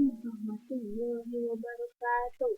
warahmatullahi wabarakatuh.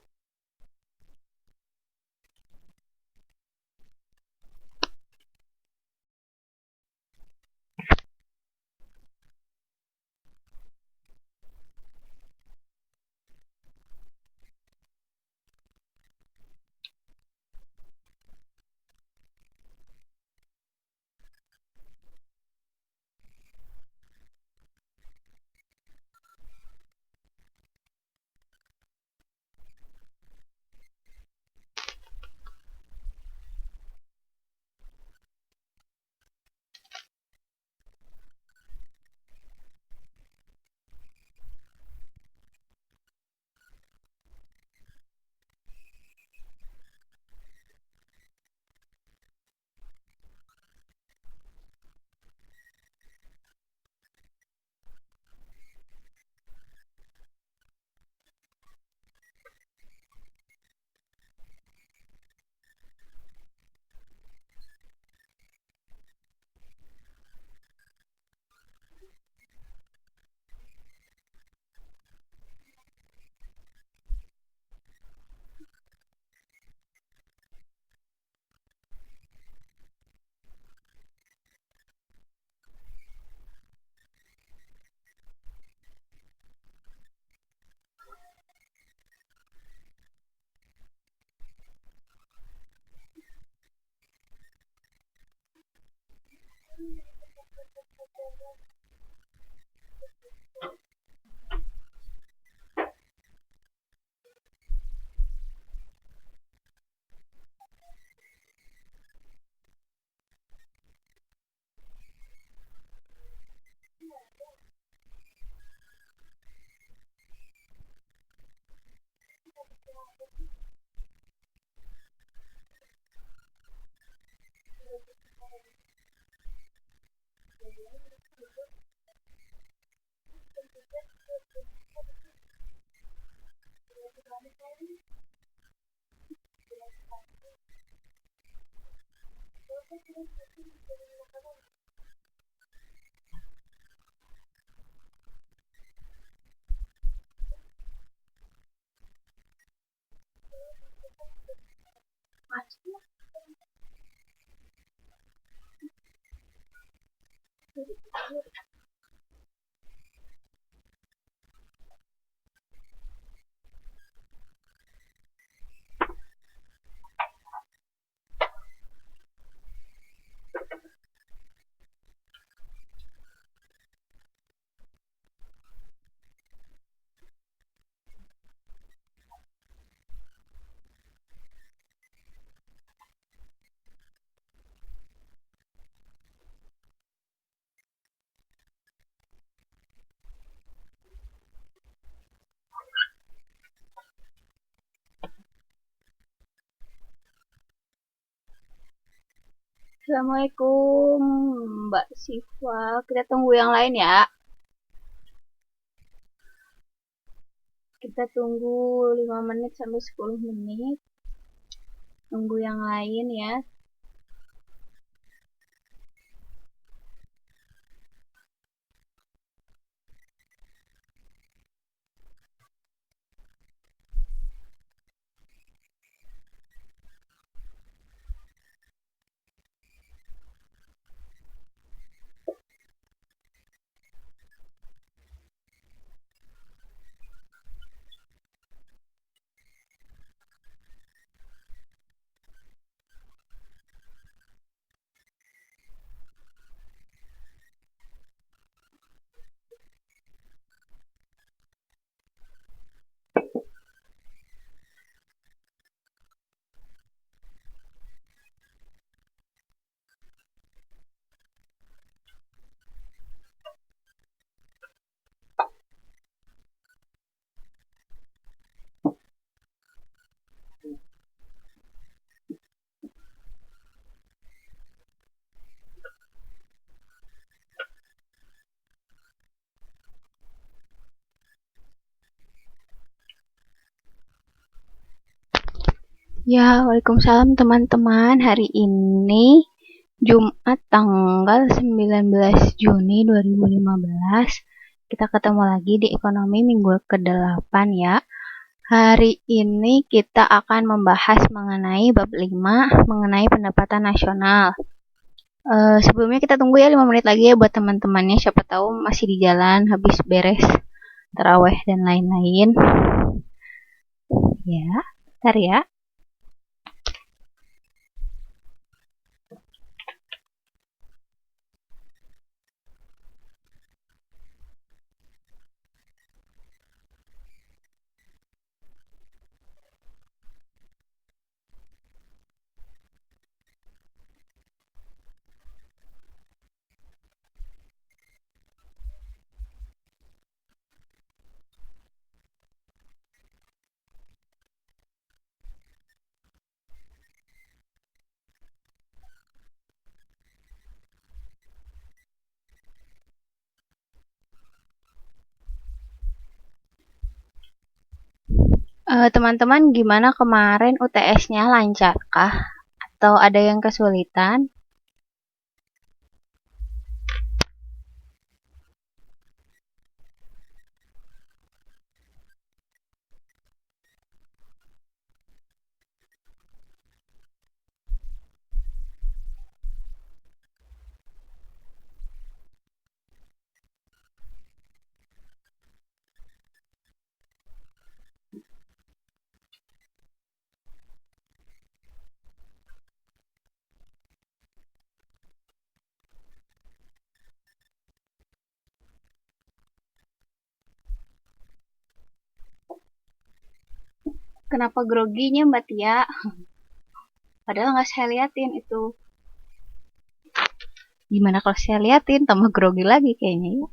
Assalamualaikum Mbak Siva. Kita tunggu yang lain ya. Kita tunggu 5 menit sampai 10 menit. Tunggu yang lain ya. Ya, waalaikumsalam teman-teman. Hari ini Jumat tanggal 19 Juni 2015 kita ketemu lagi di ekonomi minggu ke-8 ya. Hari ini kita akan membahas mengenai bab 5, mengenai pendapatan nasional. Sebelumnya kita tunggu ya 5 menit lagi ya buat teman-temannya, siapa tahu masih di jalan habis beres taraweh dan lain-lain. Ya, bentar ya. Teman-teman, gimana kemarin UTS-nya, lancarkah? Atau ada yang kesulitan? Kenapa groginya Mbak Tia? Padahal nggak saya liatin itu. Gimana kalau saya liatin, tambah grogi lagi kayaknya ya.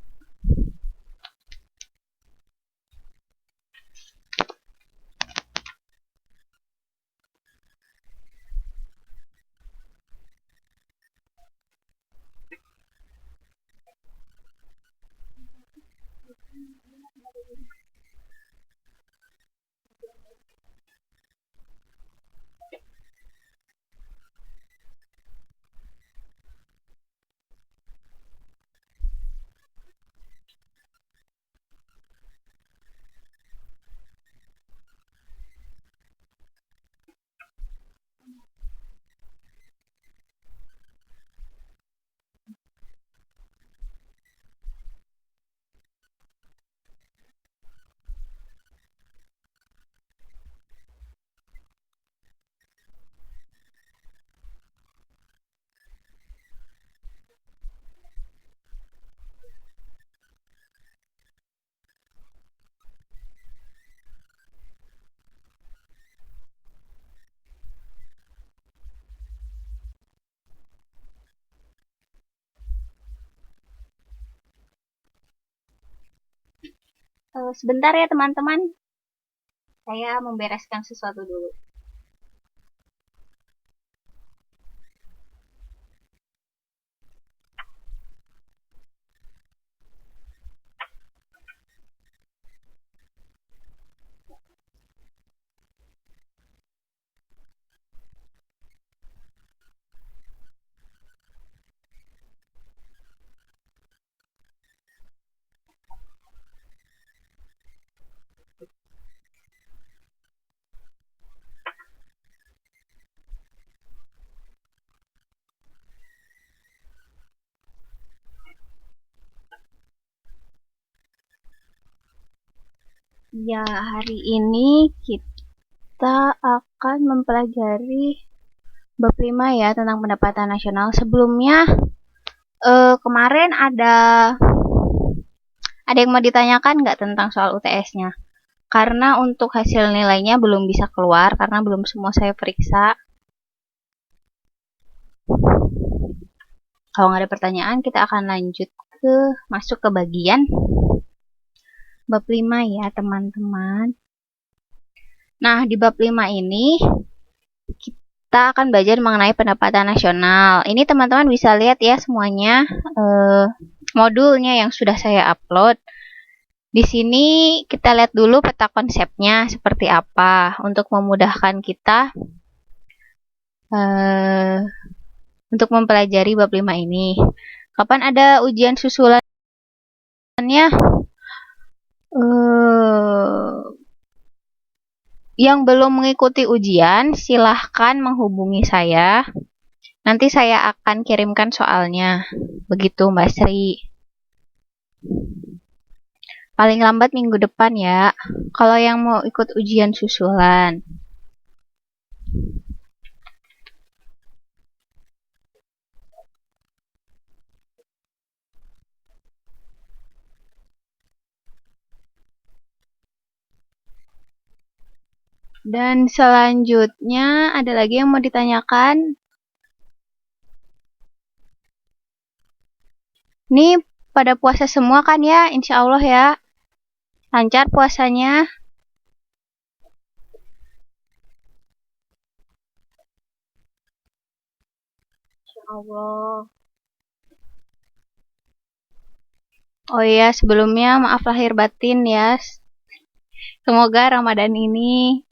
Sebentar ya teman-teman, saya membereskan sesuatu dulu. Ya, hari ini kita akan mempelajari bab 5 ya, tentang pendapatan nasional. Sebelumnya, kemarin ada yang mau ditanyakan nggak tentang soal UTS-nya? Karena untuk hasil nilainya belum bisa keluar, karena belum semua saya periksa. Kalau nggak ada pertanyaan, kita akan lanjut masuk ke bagian bab 5 ya, teman-teman. Nah, di bab 5 ini kita akan belajar mengenai pendapatan nasional. Ini teman-teman bisa lihat ya semuanya modulnya yang sudah saya upload. Di sini kita lihat dulu peta konsepnya seperti apa untuk memudahkan kita untuk mempelajari bab 5 ini. Kapan ada ujian susulannya? Yang belum mengikuti ujian, silahkan menghubungi saya. Nanti saya akan kirimkan soalnya. Begitu Mbak Sri. Paling lambat minggu depan ya. Kalau yang mau ikut ujian susulan. Dan selanjutnya ada lagi yang mau ditanyakan? Ini pada puasa semua kan ya, insya Allah ya. Lancar puasanya. Insya Allah. Oh iya, sebelumnya maaf lahir batin ya. Semoga Ramadan ini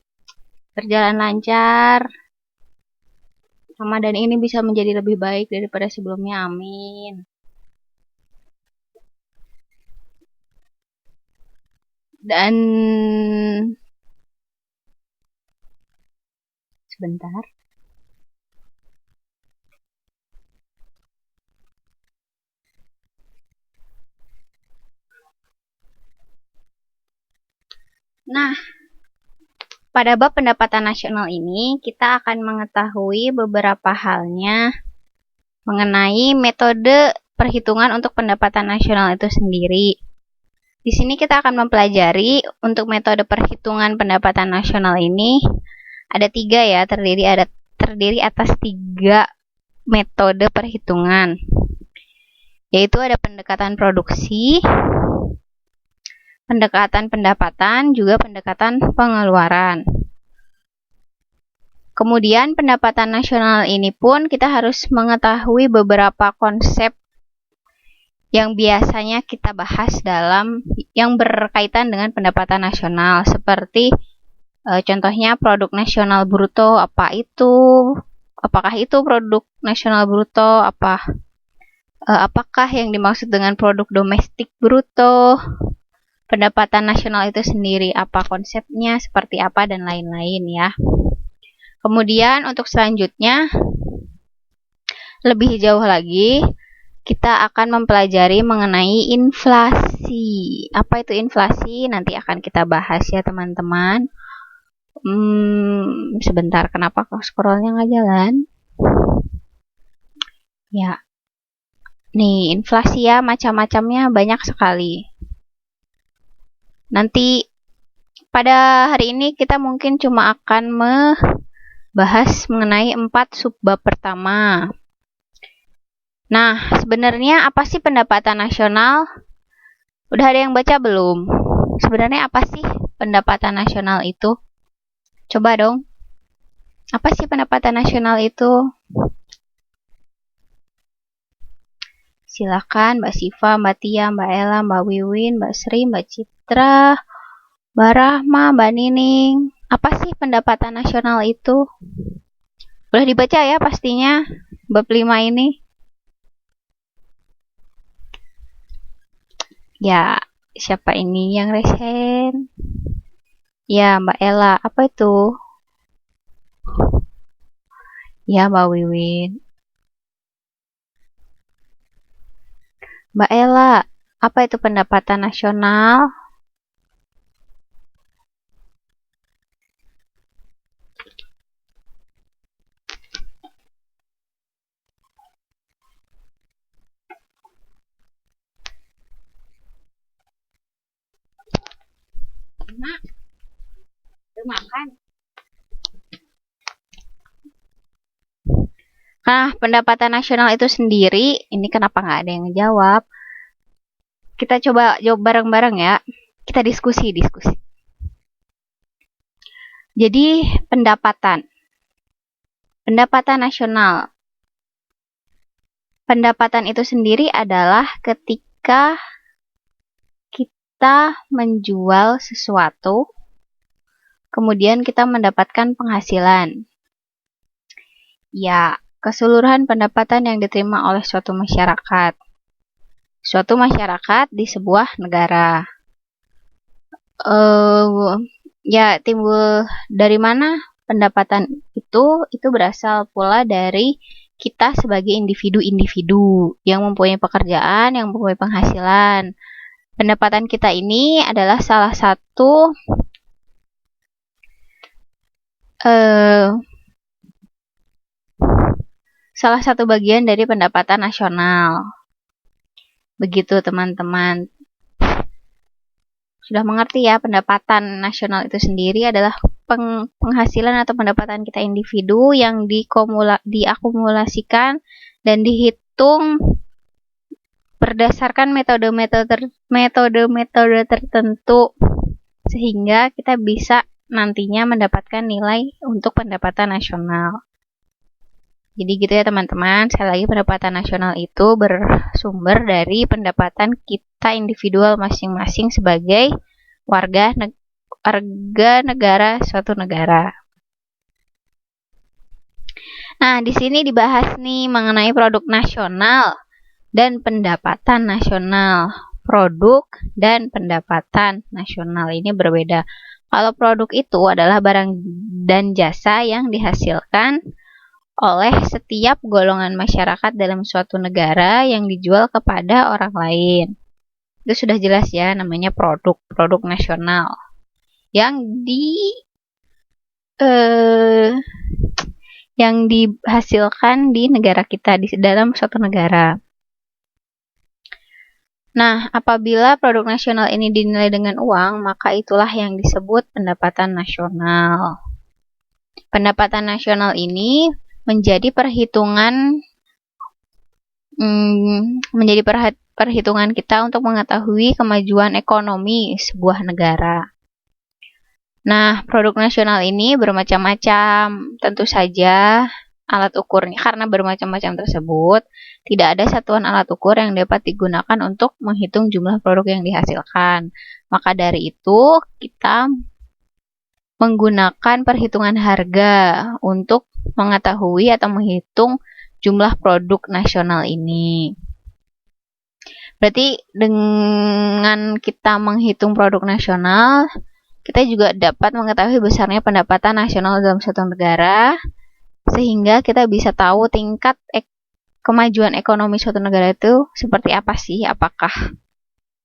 berjalan lancar. Ramadan ini bisa menjadi lebih baik daripada sebelumnya, amin. Dan sebentar. Nah, pada bab pendapatan nasional ini, kita akan mengetahui beberapa halnya mengenai metode perhitungan untuk pendapatan nasional itu sendiri. Di sini kita akan mempelajari untuk metode perhitungan pendapatan nasional ini ada 3 ya, terdiri atas 3 metode perhitungan, yaitu ada pendekatan produksi, pendekatan pendapatan, juga pendekatan pengeluaran. Kemudian pendapatan nasional ini pun kita harus mengetahui beberapa konsep yang biasanya kita bahas yang berkaitan dengan pendapatan nasional, seperti contohnya produk nasional bruto, apakah itu produk nasional bruto, apakah yang dimaksud dengan produk domestik bruto, pendapatan nasional itu sendiri, apa konsepnya, seperti apa, dan lain-lain ya. Kemudian untuk selanjutnya, lebih jauh lagi, kita akan mempelajari mengenai inflasi. Apa itu inflasi? Nanti akan kita bahas ya teman-teman. Sebentar, kenapa kok scrollnya nggak jalan? Ya, nih inflasi ya, macam-macamnya banyak sekali. Nanti pada hari ini kita mungkin cuma akan membahas mengenai 4 subbab pertama. Nah, sebenarnya apa sih pendapatan nasional? Udah ada yang baca belum? Sebenarnya apa sih pendapatan nasional itu? Coba dong. Apa sih pendapatan nasional itu? Silakan Mbak Siva, Mbak Tia, Mbak Ella, Mbak Wiwin, Mbak Sri, Mbak Citra, Mbak Rahma, Mbak Nining. Apa sih pendapatan nasional itu? Boleh dibaca ya pastinya bab 5 ini. Ya, siapa ini yang resen? Ya, Mbak Ella. Apa itu? Ya, Mbak Wiwin. Mbak Ella, apa itu pendapatan nasional? Mak, udah makan? Nah, pendapatan nasional itu sendiri, ini kenapa nggak ada yang ngejawab? Kita coba jawab bareng-bareng ya. Kita diskusi. Jadi, pendapatan nasional. Pendapatan itu sendiri adalah ketika kita menjual sesuatu, kemudian kita mendapatkan penghasilan. Ya, keseluruhan pendapatan yang diterima oleh suatu masyarakat. Suatu masyarakat di sebuah negara. ya timbul dari mana pendapatan itu berasal pula dari kita sebagai individu-individu yang mempunyai pekerjaan, yang mempunyai penghasilan. Pendapatan kita ini adalah salah satu bagian dari pendapatan nasional. Begitu teman-teman. Sudah mengerti ya, pendapatan nasional itu sendiri adalah penghasilan atau pendapatan kita individu yang diakumulasikan dan dihitung berdasarkan metode-metode tertentu sehingga kita bisa nantinya mendapatkan nilai untuk pendapatan nasional. Jadi gitu ya teman-teman, sekali lagi pendapatan nasional itu bersumber dari pendapatan kita individual masing-masing sebagai warga negara suatu negara. Nah, di sini dibahas nih mengenai produk nasional dan pendapatan nasional. Produk dan pendapatan nasional ini berbeda. Kalau produk itu adalah barang dan jasa yang dihasilkan oleh setiap golongan masyarakat dalam suatu negara yang dijual kepada orang lain. Itu sudah jelas ya, namanya produk nasional yang dihasilkan di negara kita, di dalam suatu negara. Nah, apabila produk nasional ini dinilai dengan uang, maka itulah yang disebut pendapatan nasional. Pendapatan nasional ini menjadi perhitungan kita untuk mengetahui kemajuan ekonomi sebuah negara. Nah, produk nasional ini bermacam-macam. Tentu saja alat ukurnya, karena bermacam-macam tersebut, tidak ada satuan alat ukur yang dapat digunakan untuk menghitung jumlah produk yang dihasilkan. Maka dari itu, kita menggunakan perhitungan harga untuk mengetahui atau menghitung jumlah produk nasional ini. Berarti dengan kita menghitung produk nasional, kita juga dapat mengetahui besarnya pendapatan nasional dalam suatu negara, sehingga kita bisa tahu tingkat kemajuan ekonomi suatu negara itu seperti apa sih, apakah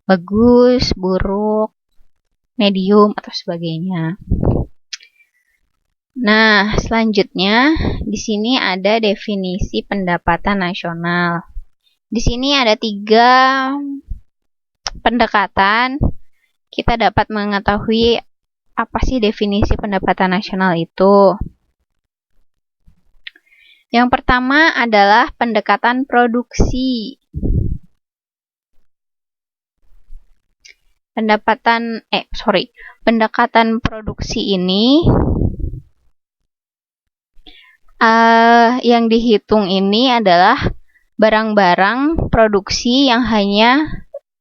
bagus, buruk, medium, atau sebagainya. Nah, selanjutnya di sini ada definisi pendapatan nasional. Di sini ada 3 pendekatan kita dapat mengetahui apa sih definisi pendapatan nasional itu. Yang pertama adalah pendekatan produksi. Pendekatan produksi ini yang dihitung ini adalah barang-barang produksi yang hanya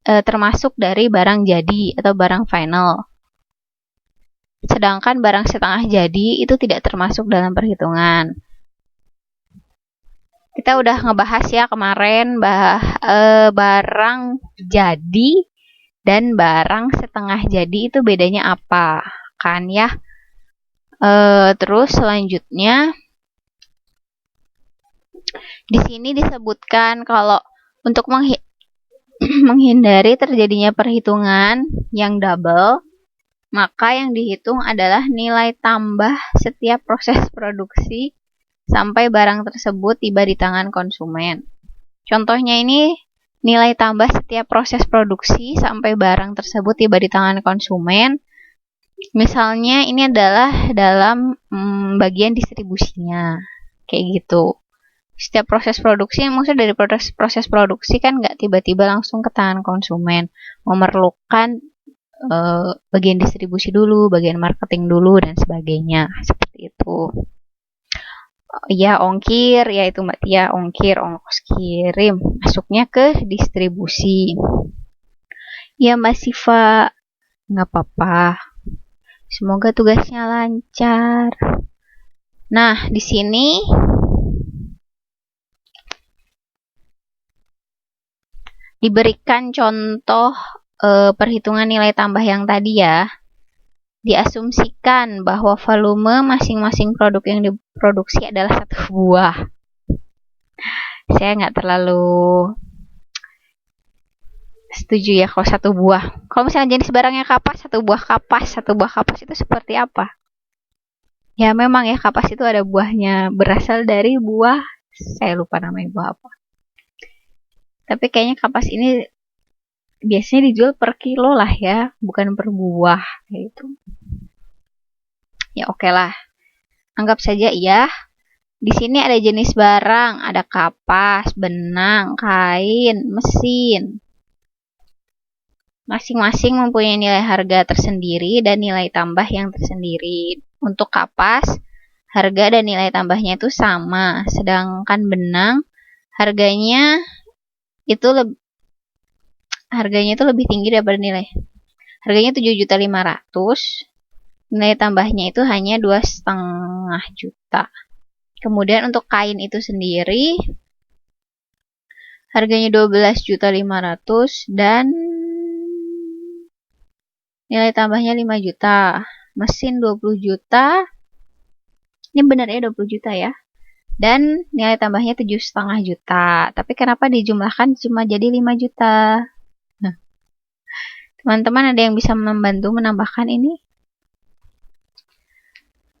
termasuk dari barang jadi atau barang final. Sedangkan barang setengah jadi itu tidak termasuk dalam perhitungan. Kita udah ngebahas ya kemarin barang jadi dan barang setengah jadi itu bedanya apa, kan ya? Terus selanjutnya di sini disebutkan kalau untuk menghindari terjadinya perhitungan yang double, maka yang dihitung adalah nilai tambah setiap proses produksi sampai barang tersebut tiba di tangan konsumen. Contohnya ini nilai tambah setiap proses produksi sampai barang tersebut tiba di tangan konsumen. Misalnya ini adalah dalam bagian distribusinya, kayak gitu. Setiap proses produksi, maksudnya dari proses produksi kan nggak tiba-tiba langsung ke tangan konsumen, memerlukan bagian distribusi dulu, bagian marketing dulu, dan sebagainya, seperti itu. Ya, ongkir, yaitu Mbak Tia, ongkir, ongkos kirim, masuknya ke distribusi. Ya, Mbak Siva, nggak apa-apa. Semoga tugasnya lancar. Nah, di sini diberikan contoh perhitungan nilai tambah yang tadi ya. diasumsikan bahwa volume masing-masing produk yang diproduksi adalah 1 buah. Saya nggak terlalu setuju ya kalau 1 buah. Kalau misalnya jenis barangnya kapas, 1 buah kapas itu seperti apa? Ya memang ya, kapas itu ada buahnya, berasal dari buah, saya lupa namanya buah apa. Tapi kayaknya kapas ini biasanya dijual per kilo lah ya, bukan per buah gitu. Ya oke lah. Anggap saja ya. Di sini ada jenis barang, ada kapas, benang, kain, mesin. Masing-masing mempunyai nilai harga tersendiri dan nilai tambah yang tersendiri. Untuk kapas, harga dan nilai tambahnya itu sama. Sedangkan benang, harganya itu lebih tinggi daripada nilai. Harganya 7.500.000. Nilai tambahnya itu hanya 2,5 juta. Kemudian untuk kain itu sendiri, harganya 12.500.000 dan nilai tambahnya 5 juta. Mesin 20 juta. Ini benar ya 20 juta ya. Dan nilai tambahnya 7,5 juta. Tapi kenapa dijumlahkan cuma jadi 5 juta? Nah, teman-teman ada yang bisa membantu menambahkan ini?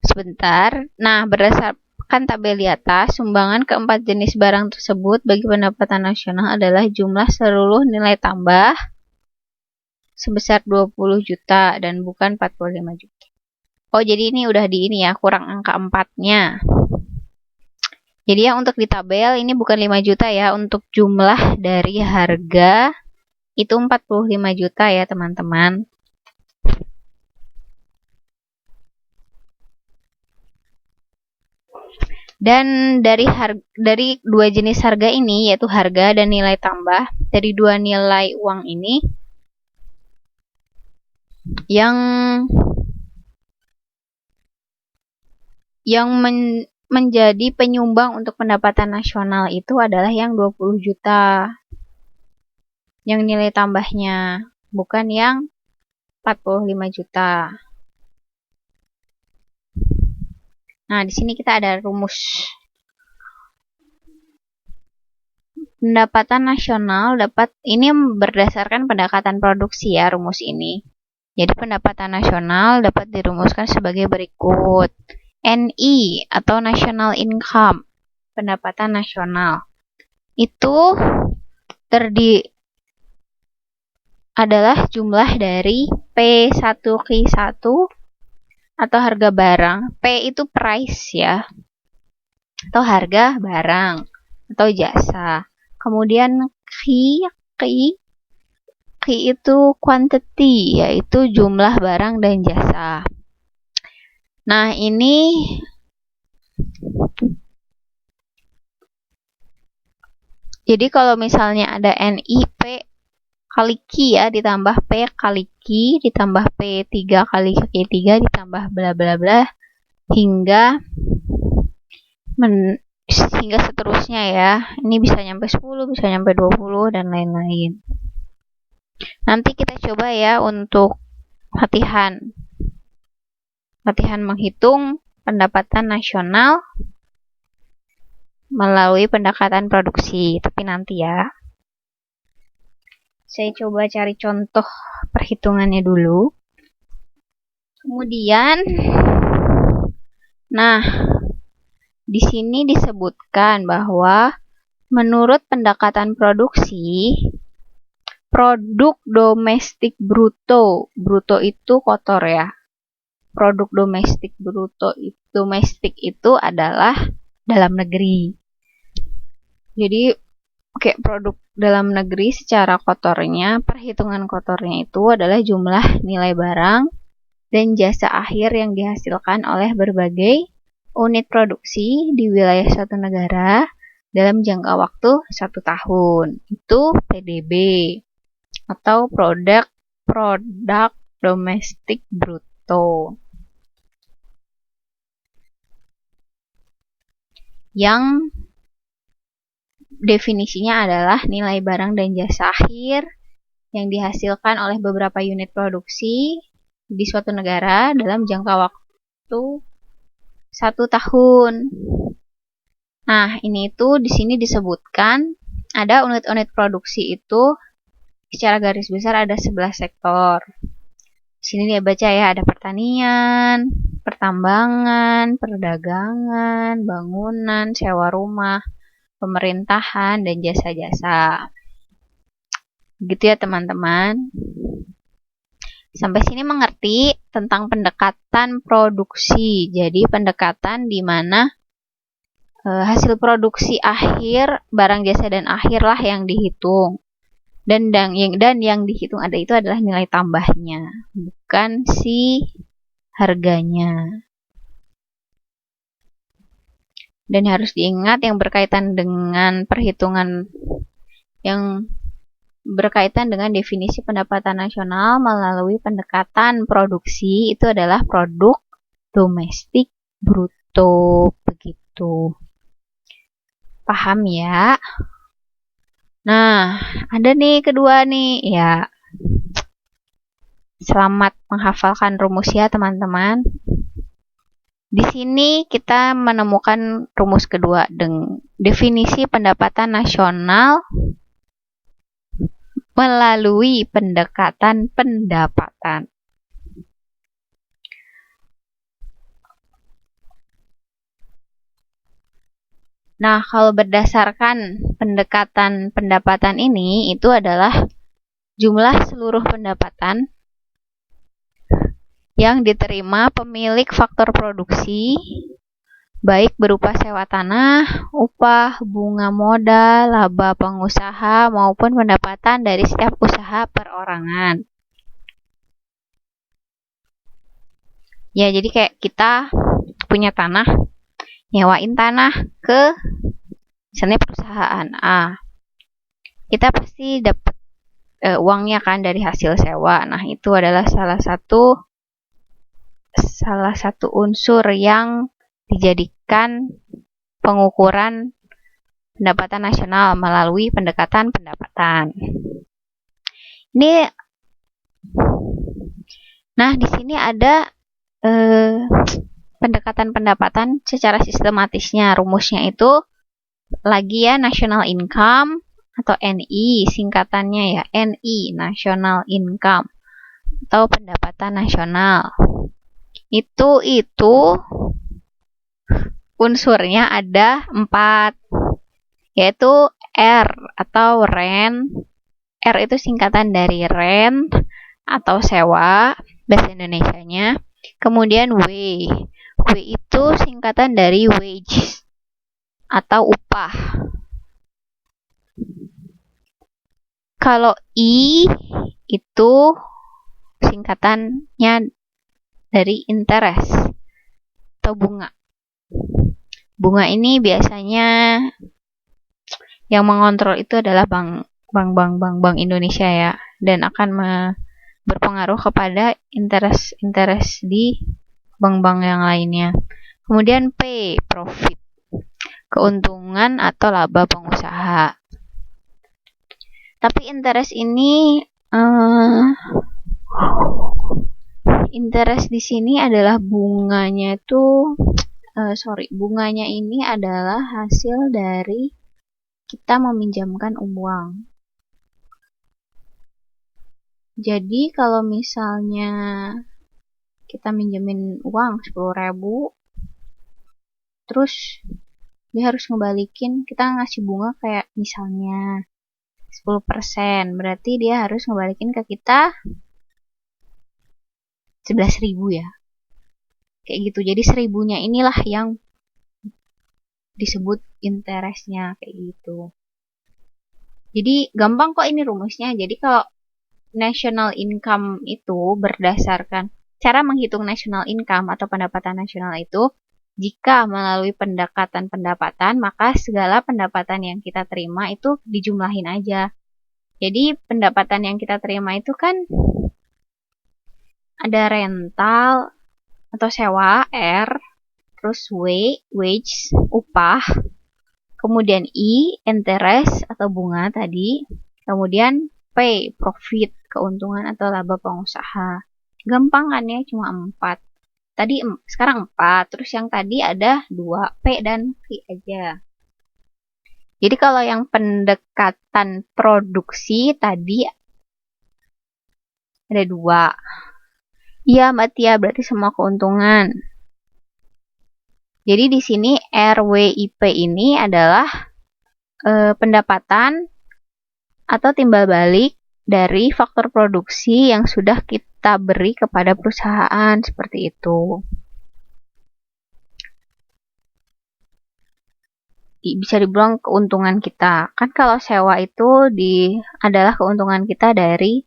Sebentar. Nah, berdasarkan tabel di atas, sumbangan keempat jenis barang tersebut bagi pendapatan nasional adalah jumlah seluruh nilai tambah sebesar 20 juta dan bukan 45 juta. Oh, jadi ini udah kurang angka 4-nya. Jadi yang untuk di tabel ini bukan 5 juta ya, untuk jumlah dari harga itu 45 juta ya, teman-teman. Dan dari dua jenis harga ini, yaitu harga dan nilai tambah, dari dua nilai uang ini, yang menjadi penyumbang untuk pendapatan nasional itu adalah yang 20 juta. Yang nilai tambahnya, bukan yang 45 juta. Nah, di sini kita ada rumus. Pendapatan nasional ini berdasarkan pendekatan produksi ya, rumus ini. Jadi pendapatan nasional dapat dirumuskan sebagai berikut. NI atau National Income, pendapatan nasional. Itu adalah jumlah dari P1Q1 atau harga barang. P itu price ya, atau harga barang atau jasa. Kemudian Q itu quantity, yaitu jumlah barang dan jasa. Nah, ini jadi kalau misalnya ada NIP kali Q ya, ditambah P kali Q, ditambah P3 kali Q3, ditambah bla bla bla, hingga seterusnya ya. Ini bisa nyampe 10, bisa nyampe 20, dan lain-lain. Nanti kita coba ya untuk latihan menghitung pendapatan nasional melalui pendekatan produksi. Tapi nanti ya. Saya coba cari contoh perhitungannya dulu. Kemudian, nah, di sini disebutkan bahwa menurut pendekatan produksi, produk domestik bruto itu kotor ya. Produk domestik itu adalah dalam negeri. Jadi kayak produk dalam negeri secara kotornya, perhitungan kotornya itu adalah jumlah nilai barang dan jasa akhir yang dihasilkan oleh berbagai unit produksi di wilayah suatu negara dalam jangka waktu 1 tahun. Itu PDB atau produk domestik bruto. Yang definisinya adalah nilai barang dan jasa akhir yang dihasilkan oleh beberapa unit produksi di suatu negara dalam jangka waktu 1 tahun. Nah, ini tuh di sini disebutkan ada unit-unit produksi itu secara garis besar ada 11 sektor. Di sini dia baca ya, ada pertanian, pertambangan, perdagangan, bangunan, sewa rumah, pemerintahan, dan jasa-jasa. Gitu ya teman-teman. Sampai sini mengerti tentang pendekatan produksi. Jadi pendekatan di mana hasil produksi akhir, barang jasa dan akhir lah yang dihitung. Dan yang dihitung ada itu adalah nilai tambahnya, bukan si harganya. Dan harus diingat yang berkaitan dengan perhitungan yang berkaitan dengan definisi pendapatan nasional melalui pendekatan produksi itu adalah produk domestik bruto, begitu. Paham ya? Nah, ada nih kedua nih, ya. Selamat menghafalkan rumus ya teman-teman. Di sini kita menemukan rumus kedua dengan definisi pendapatan nasional melalui pendekatan pendapatan. Nah, kalau berdasarkan pendekatan pendapatan ini, itu adalah jumlah seluruh pendapatan yang diterima pemilik faktor produksi, baik berupa sewa tanah, upah, bunga modal, laba pengusaha, maupun pendapatan dari setiap usaha perorangan. Ya, jadi kayak kita punya tanah, nyewain tanah ke misalnya perusahaan A. Kita pasti dapat uangnya kan dari hasil sewa. Nah, itu adalah salah satu unsur yang dijadikan pengukuran pendapatan nasional melalui pendekatan pendapatan. Nah, di sini ada pendekatan pendapatan secara sistematisnya. Rumusnya itu lagi ya, national income atau NI singkatannya ya, NI, national income atau pendapatan nasional. Itu unsurnya ada 4, yaitu R atau rent. R itu singkatan dari rent atau sewa, bahasa Indonesianya. Kemudian W itu singkatan dari wage atau upah. Kalau I itu singkatannya dari interest atau bunga. Bunga ini biasanya yang mengontrol itu adalah bank Indonesia ya, dan akan berpengaruh kepada interest di bank-bank yang lainnya. Kemudian P, profit, keuntungan atau laba pengusaha. Tapi interest ini interest di sini adalah bunganya itu bunganya ini adalah hasil dari kita meminjamkan uang. Jadi kalau misalnya kita minjemin uang 10.000, terus dia harus ngebalikin, kita ngasih bunga kayak misalnya 10%, berarti dia harus ngebalikin ke kita 11.000 ya. Kayak gitu. Jadi 1.000-nya inilah yang disebut interestnya, kayak gitu. Jadi gampang kok ini rumusnya. Jadi kalau national income itu berdasarkan cara menghitung national income atau pendapatan nasional itu, jika melalui pendekatan pendapatan, maka segala pendapatan yang kita terima itu dijumlahin aja. Jadi pendapatan yang kita terima itu kan ada rental atau sewa, R, terus wage, upah, kemudian I, interest atau bunga tadi, kemudian P, profit, keuntungan atau laba pengusaha. Gampang kan ya, cuma 4. Tadi sekarang 4, terus yang tadi ada 2, P dan Q aja. Jadi kalau yang pendekatan produksi tadi ada 2. Iya Mbak Tia, berarti semua keuntungan. Jadi di sini RWIP ini adalah pendapatan atau timbal balik dari faktor produksi yang sudah kita beri kepada perusahaan, seperti itu. Bisa dibilang keuntungan kita. Kan kalau sewa itu adalah keuntungan kita dari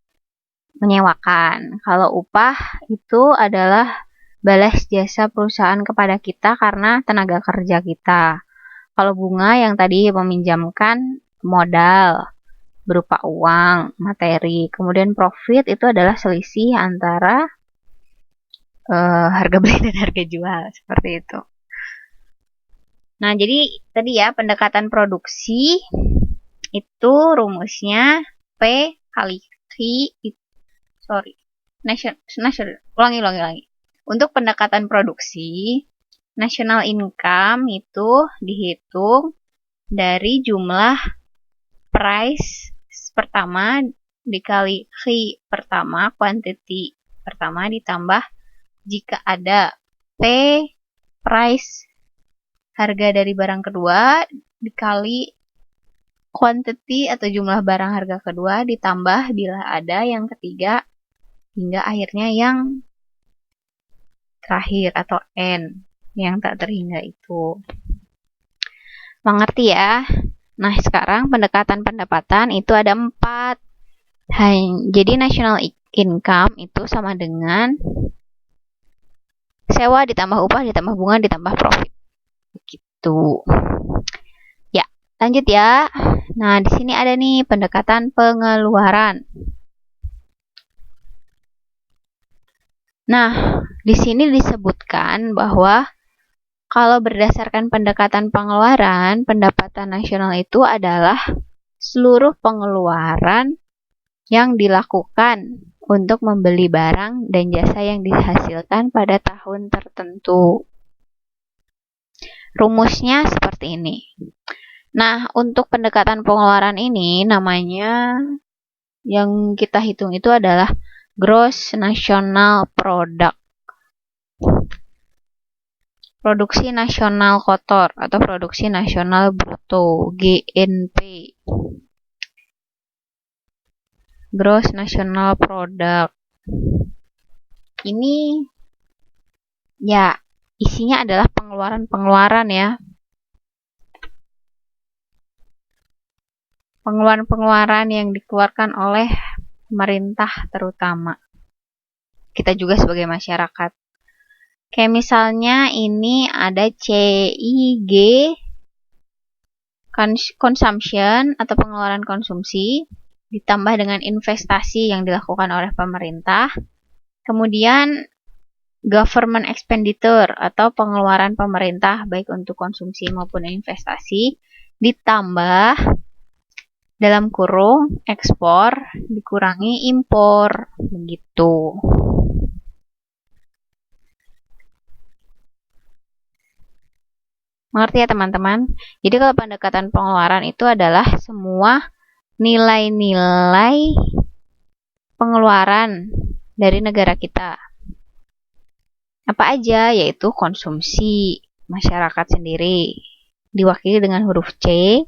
menyewakan. Kalau upah itu adalah balas jasa perusahaan kepada kita karena tenaga kerja kita. Kalau bunga yang tadi meminjamkan modal berupa uang, materi. Kemudian profit itu adalah selisih antara harga beli dan harga jual, seperti itu. Nah, jadi tadi ya pendekatan produksi itu rumusnya P kali Q, ulangi. Untuk pendekatan produksi, national income itu dihitung dari jumlah price pertama dikali Q pertama, quantity pertama, ditambah jika ada P price harga dari barang kedua dikali quantity atau jumlah barang harga kedua, ditambah bila ada yang ketiga hingga akhirnya yang terakhir atau N yang tak terhingga itu. Mengerti ya? Nah, sekarang pendekatan pendapatan itu ada 4. Jadi national income itu sama dengan sewa ditambah upah ditambah bunga ditambah profit. Begitu. Ya, lanjut ya. Nah, di sini ada nih pendekatan pengeluaran. Nah, di sini disebutkan bahwa kalau berdasarkan pendekatan pengeluaran, pendapatan nasional itu adalah seluruh pengeluaran yang dilakukan untuk membeli barang dan jasa yang dihasilkan pada tahun tertentu. Rumusnya seperti ini. Nah, untuk pendekatan pengeluaran ini namanya yang kita hitung itu adalah Gross National Product. Produksi nasional kotor atau produksi nasional bruto, GNP. Gross National Product. Ini ya isinya adalah pengeluaran-pengeluaran ya. Pengeluaran-pengeluaran yang dikeluarkan oleh pemerintah terutama. Kita juga sebagai masyarakat. Kayak misalnya ini ada CIG, consumption atau pengeluaran konsumsi, ditambah dengan investasi yang dilakukan oleh pemerintah. Kemudian government expenditure atau pengeluaran pemerintah baik untuk konsumsi maupun investasi, ditambah dalam kurung ekspor dikurangi impor, begitu. Mengerti ya teman-teman? Jadi kalau pendekatan pengeluaran itu adalah semua nilai-nilai pengeluaran dari negara kita. Apa aja? Yaitu konsumsi masyarakat sendiri, diwakili dengan huruf C.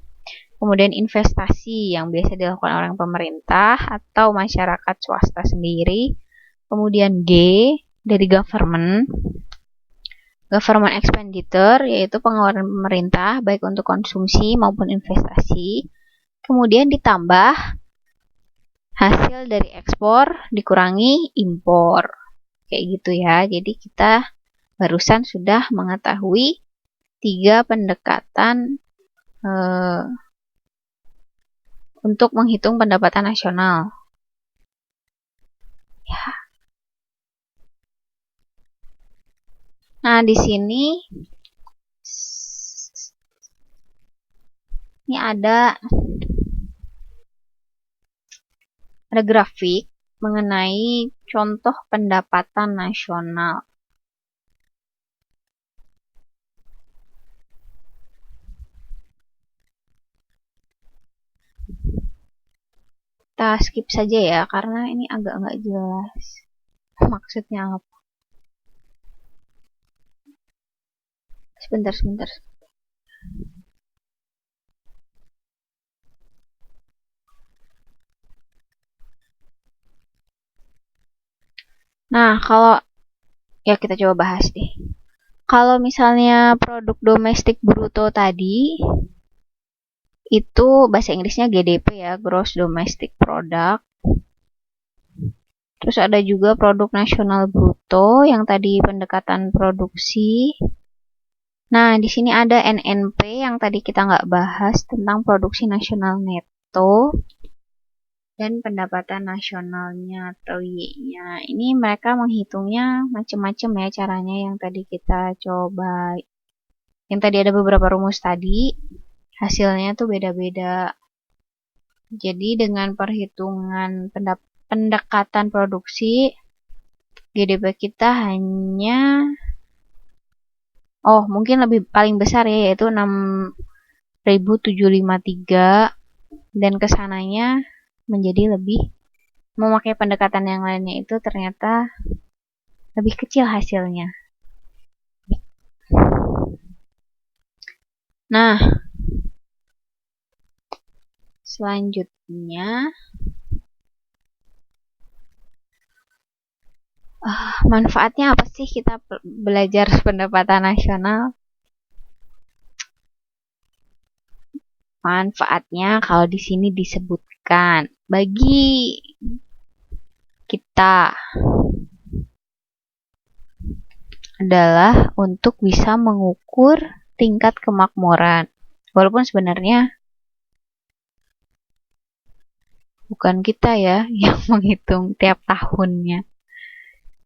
Kemudian investasi yang biasa dilakukan oleh pemerintah atau masyarakat swasta sendiri. Kemudian G dari government expenditure, yaitu pengeluaran pemerintah baik untuk konsumsi maupun investasi. Kemudian ditambah hasil dari ekspor dikurangi impor. Kayak gitu ya. Jadi kita barusan sudah mengetahui 3 pendekatan untuk menghitung pendapatan nasional. Ya. Nah, di sini ini ada grafik mengenai contoh pendapatan nasional. Kita skip saja ya, karena ini agak nggak jelas maksudnya apa. Sebentar. Nah, kalau ya kita coba bahas deh. Kalau misalnya produk domestik bruto tadi, itu bahasa Inggrisnya GDP ya, Gross Domestic Product. Terus ada juga produk nasional bruto yang tadi pendekatan produksi. Nah, di sini ada NNP yang tadi kita nggak bahas tentang produksi nasional neto dan pendapatan nasionalnya atau Y-nya. Ini mereka menghitungnya macam-macam ya caranya yang tadi kita coba. Yang tadi ada beberapa rumus tadi, hasilnya tuh beda-beda. Jadi dengan perhitungan pendekatan produksi, GDP kita hanya mungkin lebih paling besar ya, yaitu 6.753, dan kesananya menjadi lebih memakai pendekatan yang lainnya itu ternyata lebih kecil hasilnya. Nah, selanjutnya manfaatnya apa sih kita belajar pendapatan nasional? Manfaatnya kalau di sini disebutkan bagi kita adalah untuk bisa mengukur tingkat kemakmuran. Walaupun sebenarnya bukan kita ya yang menghitung tiap tahunnya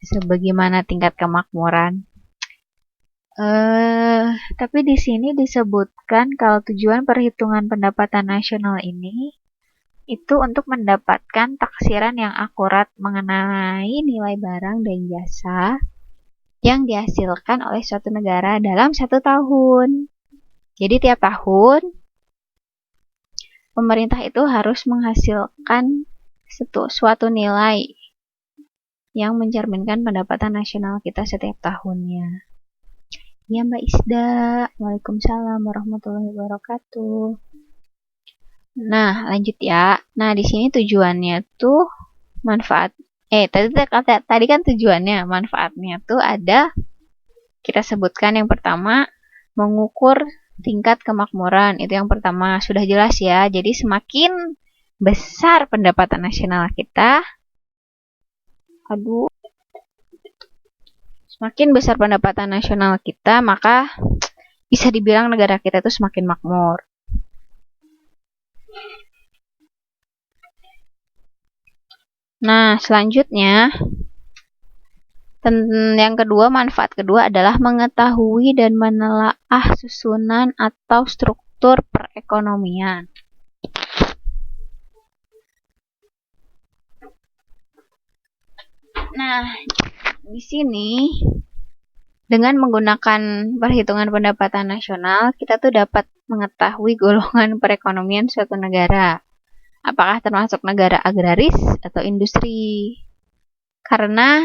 sebagaimana tingkat kemakmuran. Tapi di sini disebutkan kalau tujuan perhitungan pendapatan nasional ini itu untuk mendapatkan taksiran yang akurat mengenai nilai barang dan jasa yang dihasilkan oleh suatu negara dalam 1 tahun. Jadi tiap tahun pemerintah itu harus menghasilkan suatu nilai yang mencerminkan pendapatan nasional kita setiap tahunnya. Ya Mbak Isda, Waalaikumsalam warahmatullahi wabarakatuh. Nah, lanjut ya. Nah, di sini tujuannya tuh manfaat. Tadi kan tujuannya, manfaatnya tuh ada. Kita sebutkan yang pertama, mengukur tingkat kemakmuran. Itu yang pertama, sudah jelas ya. Jadi semakin besar pendapatan nasional kita, semakin besar pendapatan nasional kita, maka bisa dibilang negara kita itu semakin makmur. Nah, selanjutnya, yang kedua, manfaat kedua adalah mengetahui dan menelaah susunan atau struktur perekonomian. Nah, di sini dengan menggunakan perhitungan pendapatan nasional, kita tuh dapat mengetahui golongan perekonomian suatu negara. Apakah termasuk negara agraris atau industri? Karena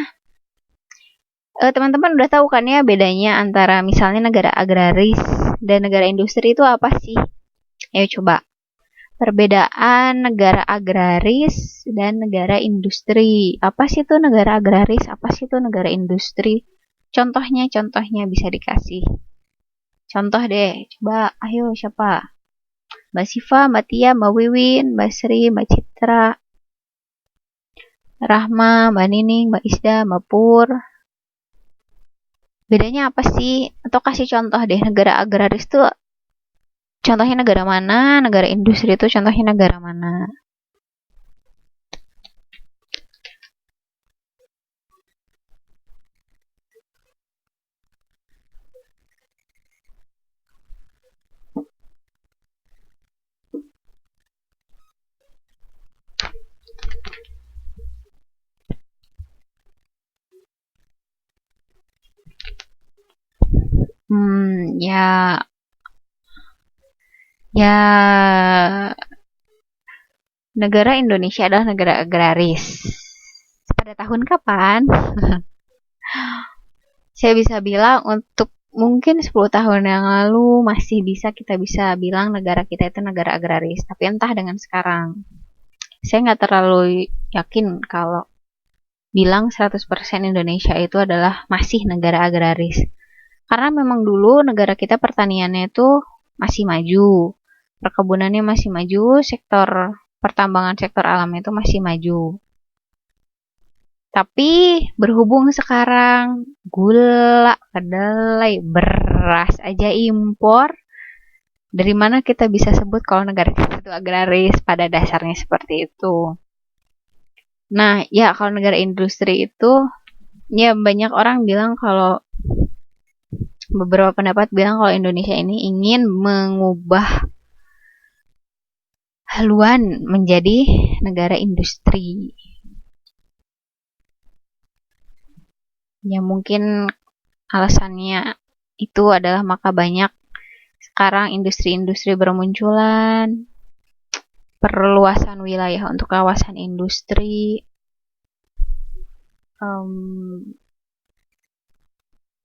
teman-teman udah tahu kan ya bedanya antara misalnya negara agraris dan negara industri itu apa sih? Ayo coba. Perbedaan negara agraris dan negara industri. Apa sih itu negara agraris? Apa sih itu negara industri? Contohnya bisa dikasih. Contoh deh, coba ayo siapa? Mbak Siva, Mbak Tia, Mbak Wiwin, Mbak Sri, Mbak Citra, Rahma, Mbak Nining, Mbak Isda, Mbak Pur. Bedanya apa sih? Atau kasih contoh deh, negara agraris tuh contohnya negara mana? Negara industri itu contohnya negara mana? Ya, ya, negara Indonesia adalah negara agraris. Pada tahun kapan? Saya bisa bilang untuk mungkin 10 tahun yang lalu masih kita bisa bilang negara kita itu negara agraris. Tapi entah dengan sekarang. Saya nggak terlalu yakin kalau bilang 100% Indonesia itu adalah masih negara agraris. Karena memang dulu negara kita pertaniannya itu masih maju. Perkebunannya masih maju, sektor pertambangan, sektor alam itu masih maju. Tapi berhubung sekarang gula, kedelai, beras aja impor, dari mana kita bisa sebut kalau negara kita itu agraris? Pada dasarnya seperti itu. Nah, ya kalau negara industri itu, ya banyak orang bilang kalau, beberapa pendapat bilang kalau Indonesia ini ingin mengubah haluan menjadi negara industri. Ya mungkin alasannya itu adalah maka banyak sekarang industri-industri bermunculan, perluasan wilayah untuk kawasan industri,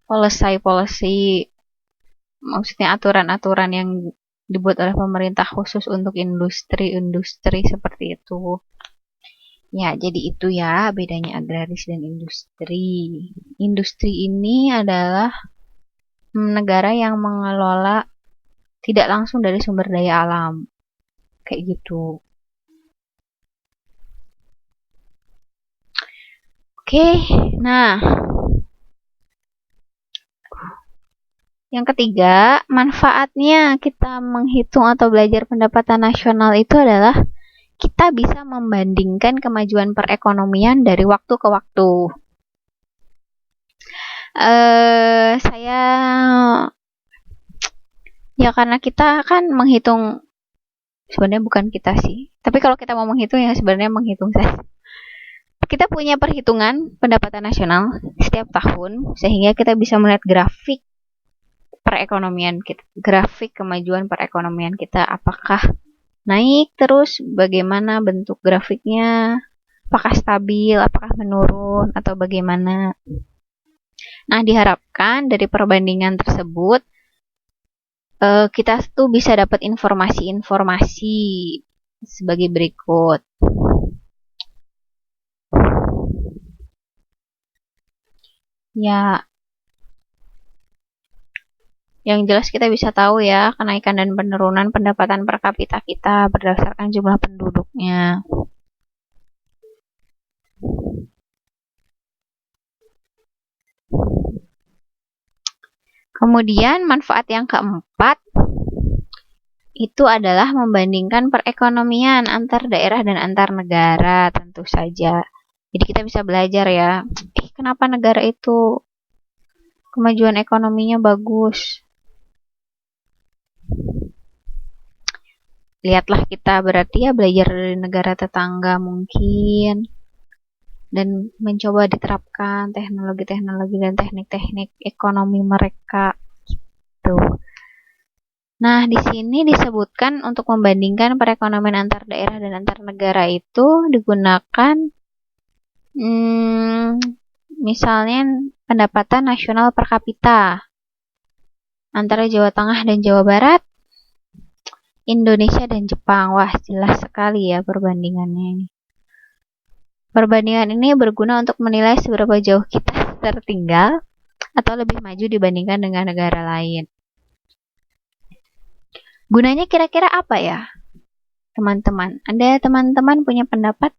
policy, maksudnya aturan-aturan yang dibuat oleh pemerintah khusus untuk industri-industri seperti itu. Ya, jadi itu ya bedanya agraris dan industri. Industri ini adalah negara yang mengelola tidak langsung dari sumber daya alam. Kayak gitu. Oke, nah. Yang ketiga, manfaatnya kita menghitung atau belajar pendapatan nasional itu adalah kita bisa membandingkan kemajuan perekonomian dari waktu ke waktu. Saya ya karena kita kan menghitung, sebenarnya bukan kita sih, tapi kalau kita mau menghitung ya sebenarnya menghitung saya. Kita punya perhitungan pendapatan nasional setiap tahun sehingga kita bisa melihat grafik perekonomian kita, grafik kemajuan perekonomian kita, apakah naik terus, bagaimana bentuk grafiknya, apakah stabil, apakah menurun, atau bagaimana. Nah, diharapkan dari perbandingan tersebut kita tuh bisa dapat informasi-informasi sebagai berikut. Ya, yang jelas kita bisa tahu ya kenaikan dan penurunan pendapatan per kapita kita berdasarkan jumlah penduduknya. Kemudian manfaat yang keempat itu adalah membandingkan perekonomian antar daerah dan antar negara tentu saja. Jadi kita bisa belajar ya, kenapa negara itu kemajuan ekonominya bagus. Lihatlah kita berarti ya belajar dari negara tetangga mungkin. Dan mencoba diterapkan teknologi-teknologi dan teknik-teknik ekonomi mereka gitu. Nah, di sini disebutkan untuk membandingkan perekonomian antar daerah dan antar negara itu digunakan misalnya pendapatan nasional per kapita antara Jawa Tengah dan Jawa Barat, Indonesia dan Jepang. Wah, jelas sekali ya perbandingannya ini. Perbandingan ini berguna untuk menilai seberapa jauh kita tertinggal atau lebih maju dibandingkan dengan negara lain. Gunanya kira-kira apa ya, teman-teman? Ada teman-teman punya pendapat?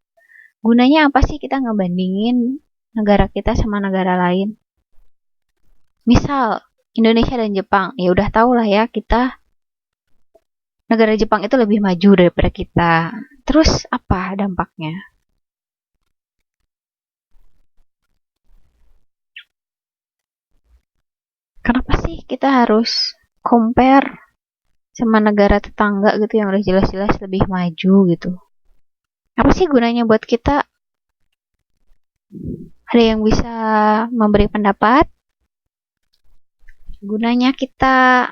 Gunanya apa sih kita ngebandingin negara kita sama negara lain? Misal, Indonesia dan Jepang. Ya udah tau lah ya, negara Jepang itu lebih maju daripada kita. Terus apa dampaknya? Kenapa sih kita harus compare sama negara tetangga gitu yang udah jelas-jelas lebih maju gitu? Apa sih gunanya buat kita? Ada yang bisa memberi pendapat? gunanya kita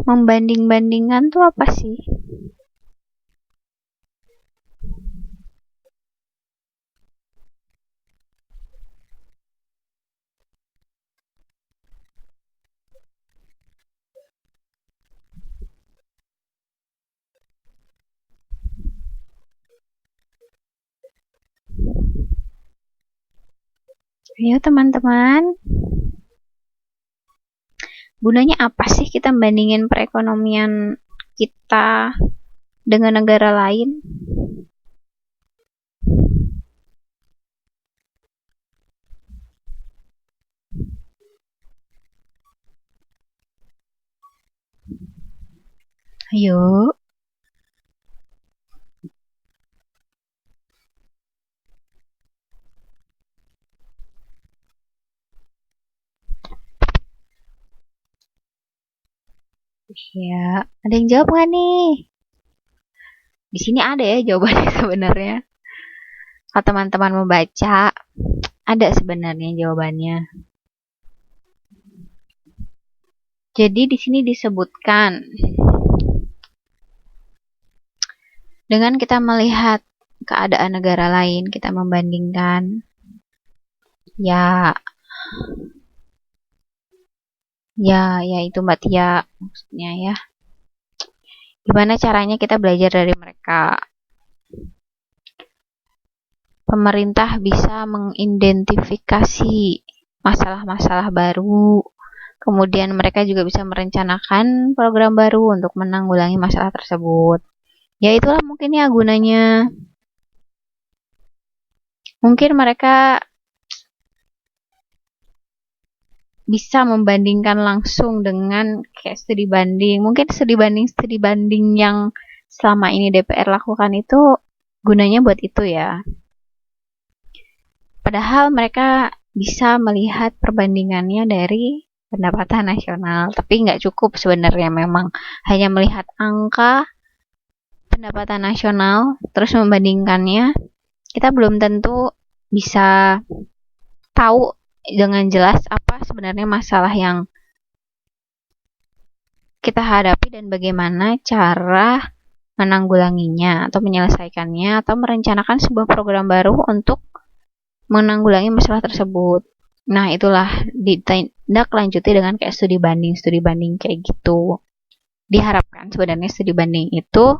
membanding-bandingkan tuh apa sih? Ayo teman-teman, gunanya apa sih kita bandingin perekonomian kita dengan negara lain? Ayo. Ya, ada yang jawab nggak nih? Di sini ada ya jawabannya sebenarnya. Kalau teman-teman membaca, ada sebenarnya jawabannya. Jadi di sini disebutkan dengan kita melihat keadaan negara lain, kita membandingkan ya itu Mbak Tia maksudnya ya. Gimana caranya kita belajar dari mereka? Pemerintah bisa mengidentifikasi masalah-masalah baru. Kemudian mereka juga bisa merencanakan program baru untuk menanggulangi masalah tersebut. Ya itulah mungkin ya gunanya. Mungkin mereka bisa membandingkan langsung dengan kayak studi banding. Mungkin studi banding yang selama ini DPR lakukan itu gunanya buat itu ya. Padahal mereka bisa melihat perbandingannya dari pendapatan nasional, tapi nggak cukup sebenarnya, memang hanya melihat angka pendapatan nasional terus membandingkannya, kita belum tentu bisa tahu dengan jelas apa sebenarnya masalah yang kita hadapi dan bagaimana cara menanggulanginya atau menyelesaikannya atau merencanakan sebuah program baru untuk menanggulangi masalah tersebut. Nah, itulah ditindaklanjuti dengan kayak studi banding kayak gitu. Diharapkan sebenarnya studi banding itu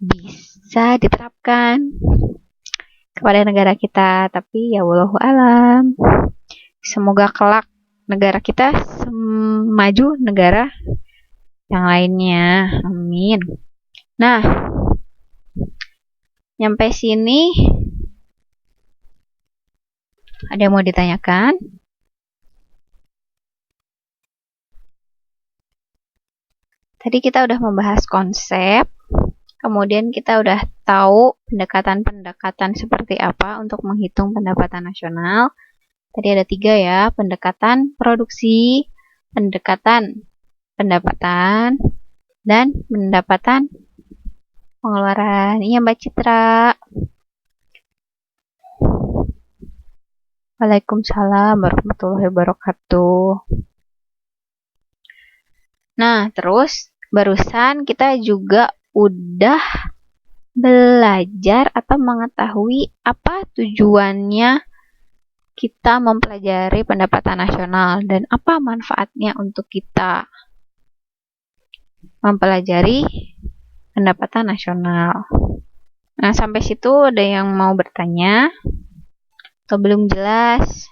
bisa diterapkan kepada negara kita, tapi ya wallahu alam. Semoga kelak negara kita maju negara yang lainnya. Amin. Nah, nyampe sini ada yang mau ditanyakan? Tadi kita udah membahas konsep, kemudian kita udah tahu pendekatan-pendekatan seperti apa untuk menghitung pendapatan nasional. Tadi ada 3 ya, pendekatan produksi, pendekatan pendapatan, dan pendapatan pengeluaran. Iya Mbak Citra. Waalaikumsalam warahmatullahi wabarakatuh. Nah, terus barusan kita juga udah belajar atau mengetahui apa tujuannya kita mempelajari pendapatan nasional dan apa manfaatnya untuk kita mempelajari pendapatan nasional. Nah, sampai situ ada yang mau bertanya? Atau belum jelas?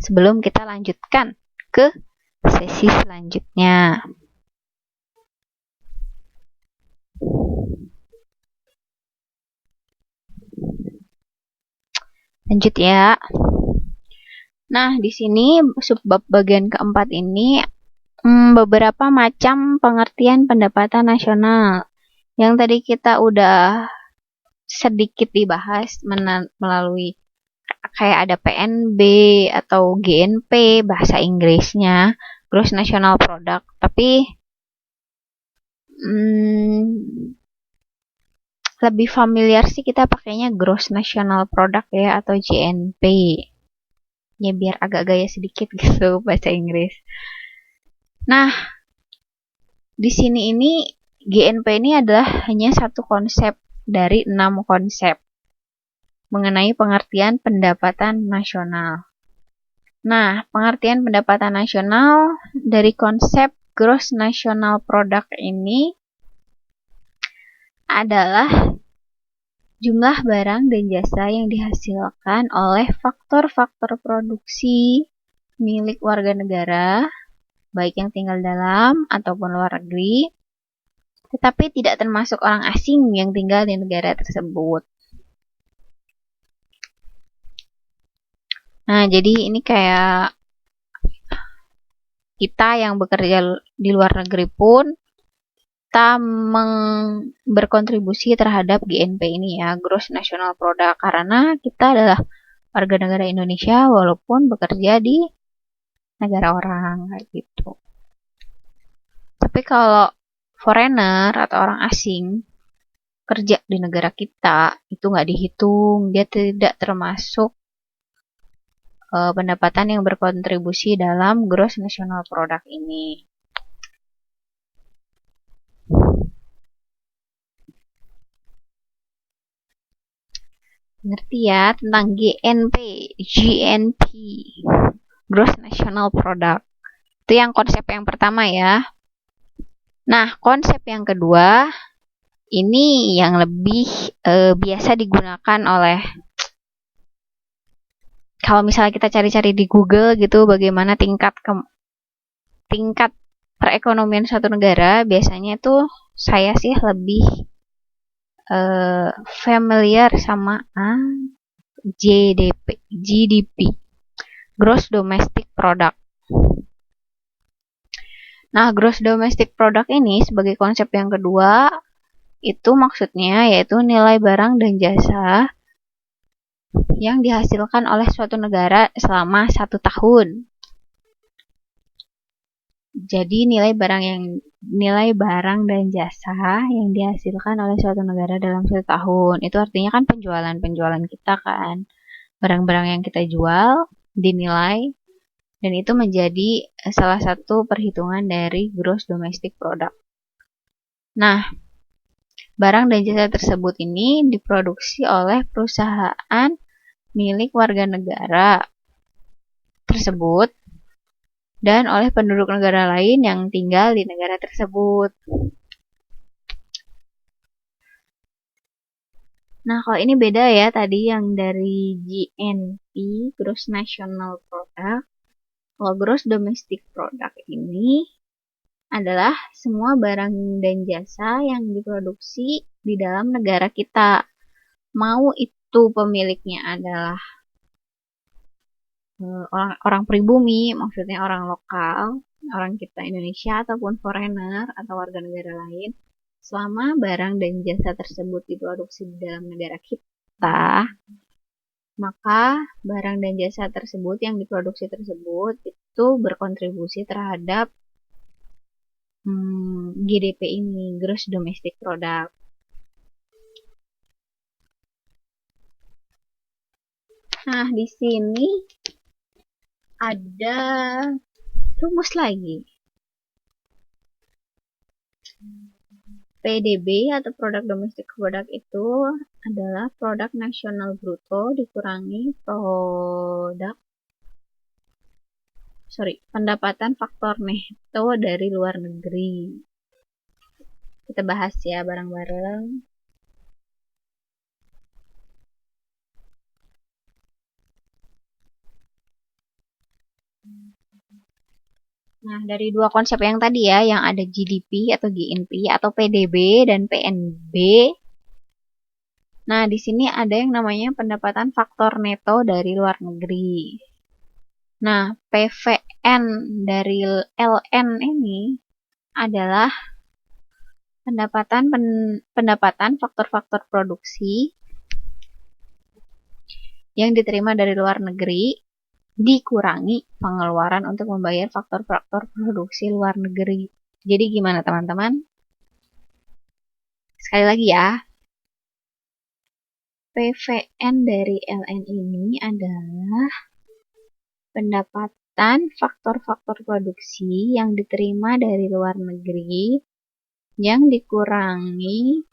Sebelum kita lanjutkan ke sesi selanjutnya. Lanjut ya. Nah, di sini subbab bagian keempat ini beberapa macam pengertian pendapatan nasional. Yang tadi kita udah sedikit dibahas melalui kayak ada PNB atau GNP bahasa Inggrisnya, Gross National Product. Tapi lebih familiar sih kita pakainya Gross National Product ya atau GNP. Ya biar agak gaya sedikit gitu bahasa Inggris. Nah, di sini ini GNP ini adalah hanya satu konsep dari 6 konsep mengenai pengertian pendapatan nasional. Nah, pengertian pendapatan nasional dari konsep Gross National Product ini adalah jumlah barang dan jasa yang dihasilkan oleh faktor-faktor produksi milik warga negara, baik yang tinggal dalam ataupun luar negeri, tetapi tidak termasuk orang asing yang tinggal di negara tersebut. Nah, jadi ini kayak kita yang bekerja di luar negeri pun kita berkontribusi terhadap GNP ini ya, Gross National Product, karena kita adalah warga negara Indonesia walaupun bekerja di negara orang kayak gitu. Tapi kalau foreigner atau orang asing kerja di negara kita itu nggak dihitung, dia tidak termasuk pendapatan yang berkontribusi dalam Gross National Product ini. Ngerti ya tentang GNP, Gross National Product. Itu yang konsep yang pertama ya. Nah, konsep yang kedua ini yang lebih biasa digunakan oleh, kalau misalnya kita cari-cari di Google gitu bagaimana tingkat perekonomian suatu negara, biasanya itu saya sih lebih familiar sama GDP, Gross Domestic Product. Nah, Gross Domestic Product ini sebagai konsep yang kedua, itu maksudnya yaitu nilai barang dan jasa yang dihasilkan oleh suatu negara selama 1 tahun. Jadi nilai barang dan jasa yang dihasilkan oleh suatu negara dalam 1 tahun. Itu artinya kan penjualan kita kan. Barang-barang yang kita jual dinilai dan itu menjadi salah satu perhitungan dari Gross Domestic Product. Nah, barang dan jasa tersebut ini diproduksi oleh perusahaan milik warga negara tersebut dan oleh penduduk negara lain yang tinggal di negara tersebut. Nah, kalau ini beda ya tadi yang dari GNP, Gross National Product. Kalau Gross Domestic Product ini adalah semua barang dan jasa yang diproduksi di dalam negara kita. Mau itu pemiliknya adalah orang pribumi, maksudnya orang lokal, orang kita Indonesia, ataupun foreigner atau warga negara lain, selama barang dan jasa tersebut diproduksi di dalam negara kita, maka barang dan jasa tersebut yang diproduksi tersebut itu berkontribusi terhadap GDP ini, Gross Domestic Product. Nah, di sini ada rumus lagi. PDB atau Produk Domestic Product itu adalah produk nasional bruto dikurangi pendapatan faktor neto dari luar negeri. Kita bahas ya bareng-bareng. Nah, dari dua konsep yang tadi ya, yang ada GDP atau GNP atau PDB dan PNB. Nah, di sini ada yang namanya pendapatan faktor neto dari luar negeri. Nah, PVN dari LN ini adalah pendapatan faktor-faktor produksi yang diterima dari luar negeri dikurangi pengeluaran untuk membayar faktor-faktor produksi luar negeri. Jadi gimana teman-teman? Sekali lagi ya. PVN dari LN ini adalah pendapatan faktor-faktor produksi yang diterima dari luar negeri yang dikurangi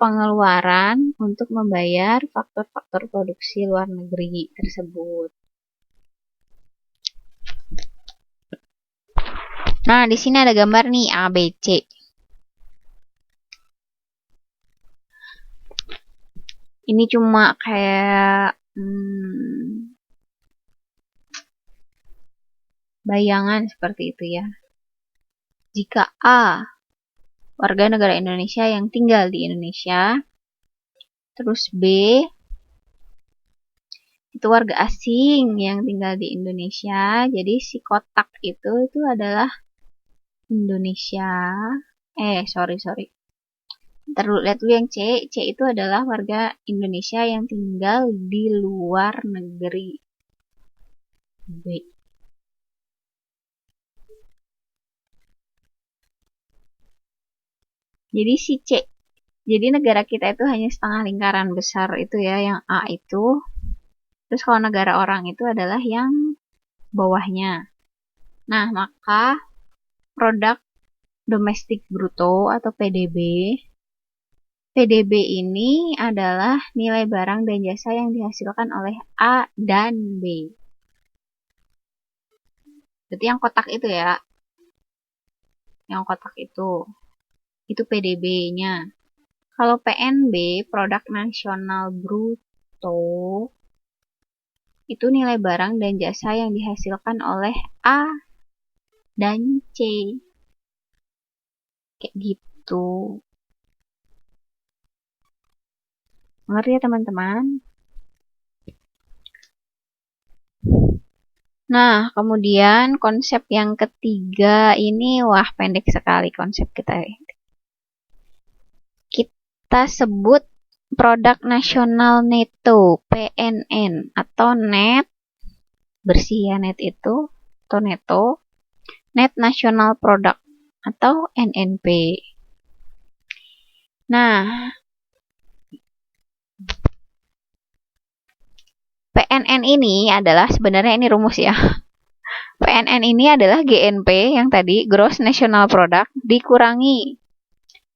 pengeluaran untuk membayar faktor-faktor produksi luar negeri tersebut. Nah, di sini ada gambar nih A, B, C. Ini cuma kayak bayangan seperti itu ya. Jika A, warga negara Indonesia yang tinggal di Indonesia, terus B, itu warga asing yang tinggal di Indonesia. Jadi si kotak itu adalah Indonesia. Sorry. Lihat dulu yang C. C itu adalah warga Indonesia yang tinggal di luar negeri. B. Jadi si C. Jadi negara kita itu hanya setengah lingkaran besar itu ya, yang A itu. Terus kalau negara orang itu adalah yang bawahnya. Nah, maka produk domestik bruto atau PDB. PDB ini adalah nilai barang dan jasa yang dihasilkan oleh A dan B. Berarti yang kotak itu ya. Yang kotak itu PDB-nya. Kalau PNB, produk nasional bruto, itu nilai barang dan jasa yang dihasilkan oleh A dan C. Kayak gitu. Ngerti ya teman-teman? Nah, kemudian konsep yang ketiga ini, wah pendek sekali konsep kita. Kita sebut produk nasional neto, PNN, atau net, bersih ya net itu, atau neto, net national product, atau NNP. Nah, PNN ini adalah, sebenarnya ini rumus ya. PNN ini adalah GNP yang tadi, Gross National Product, dikurangi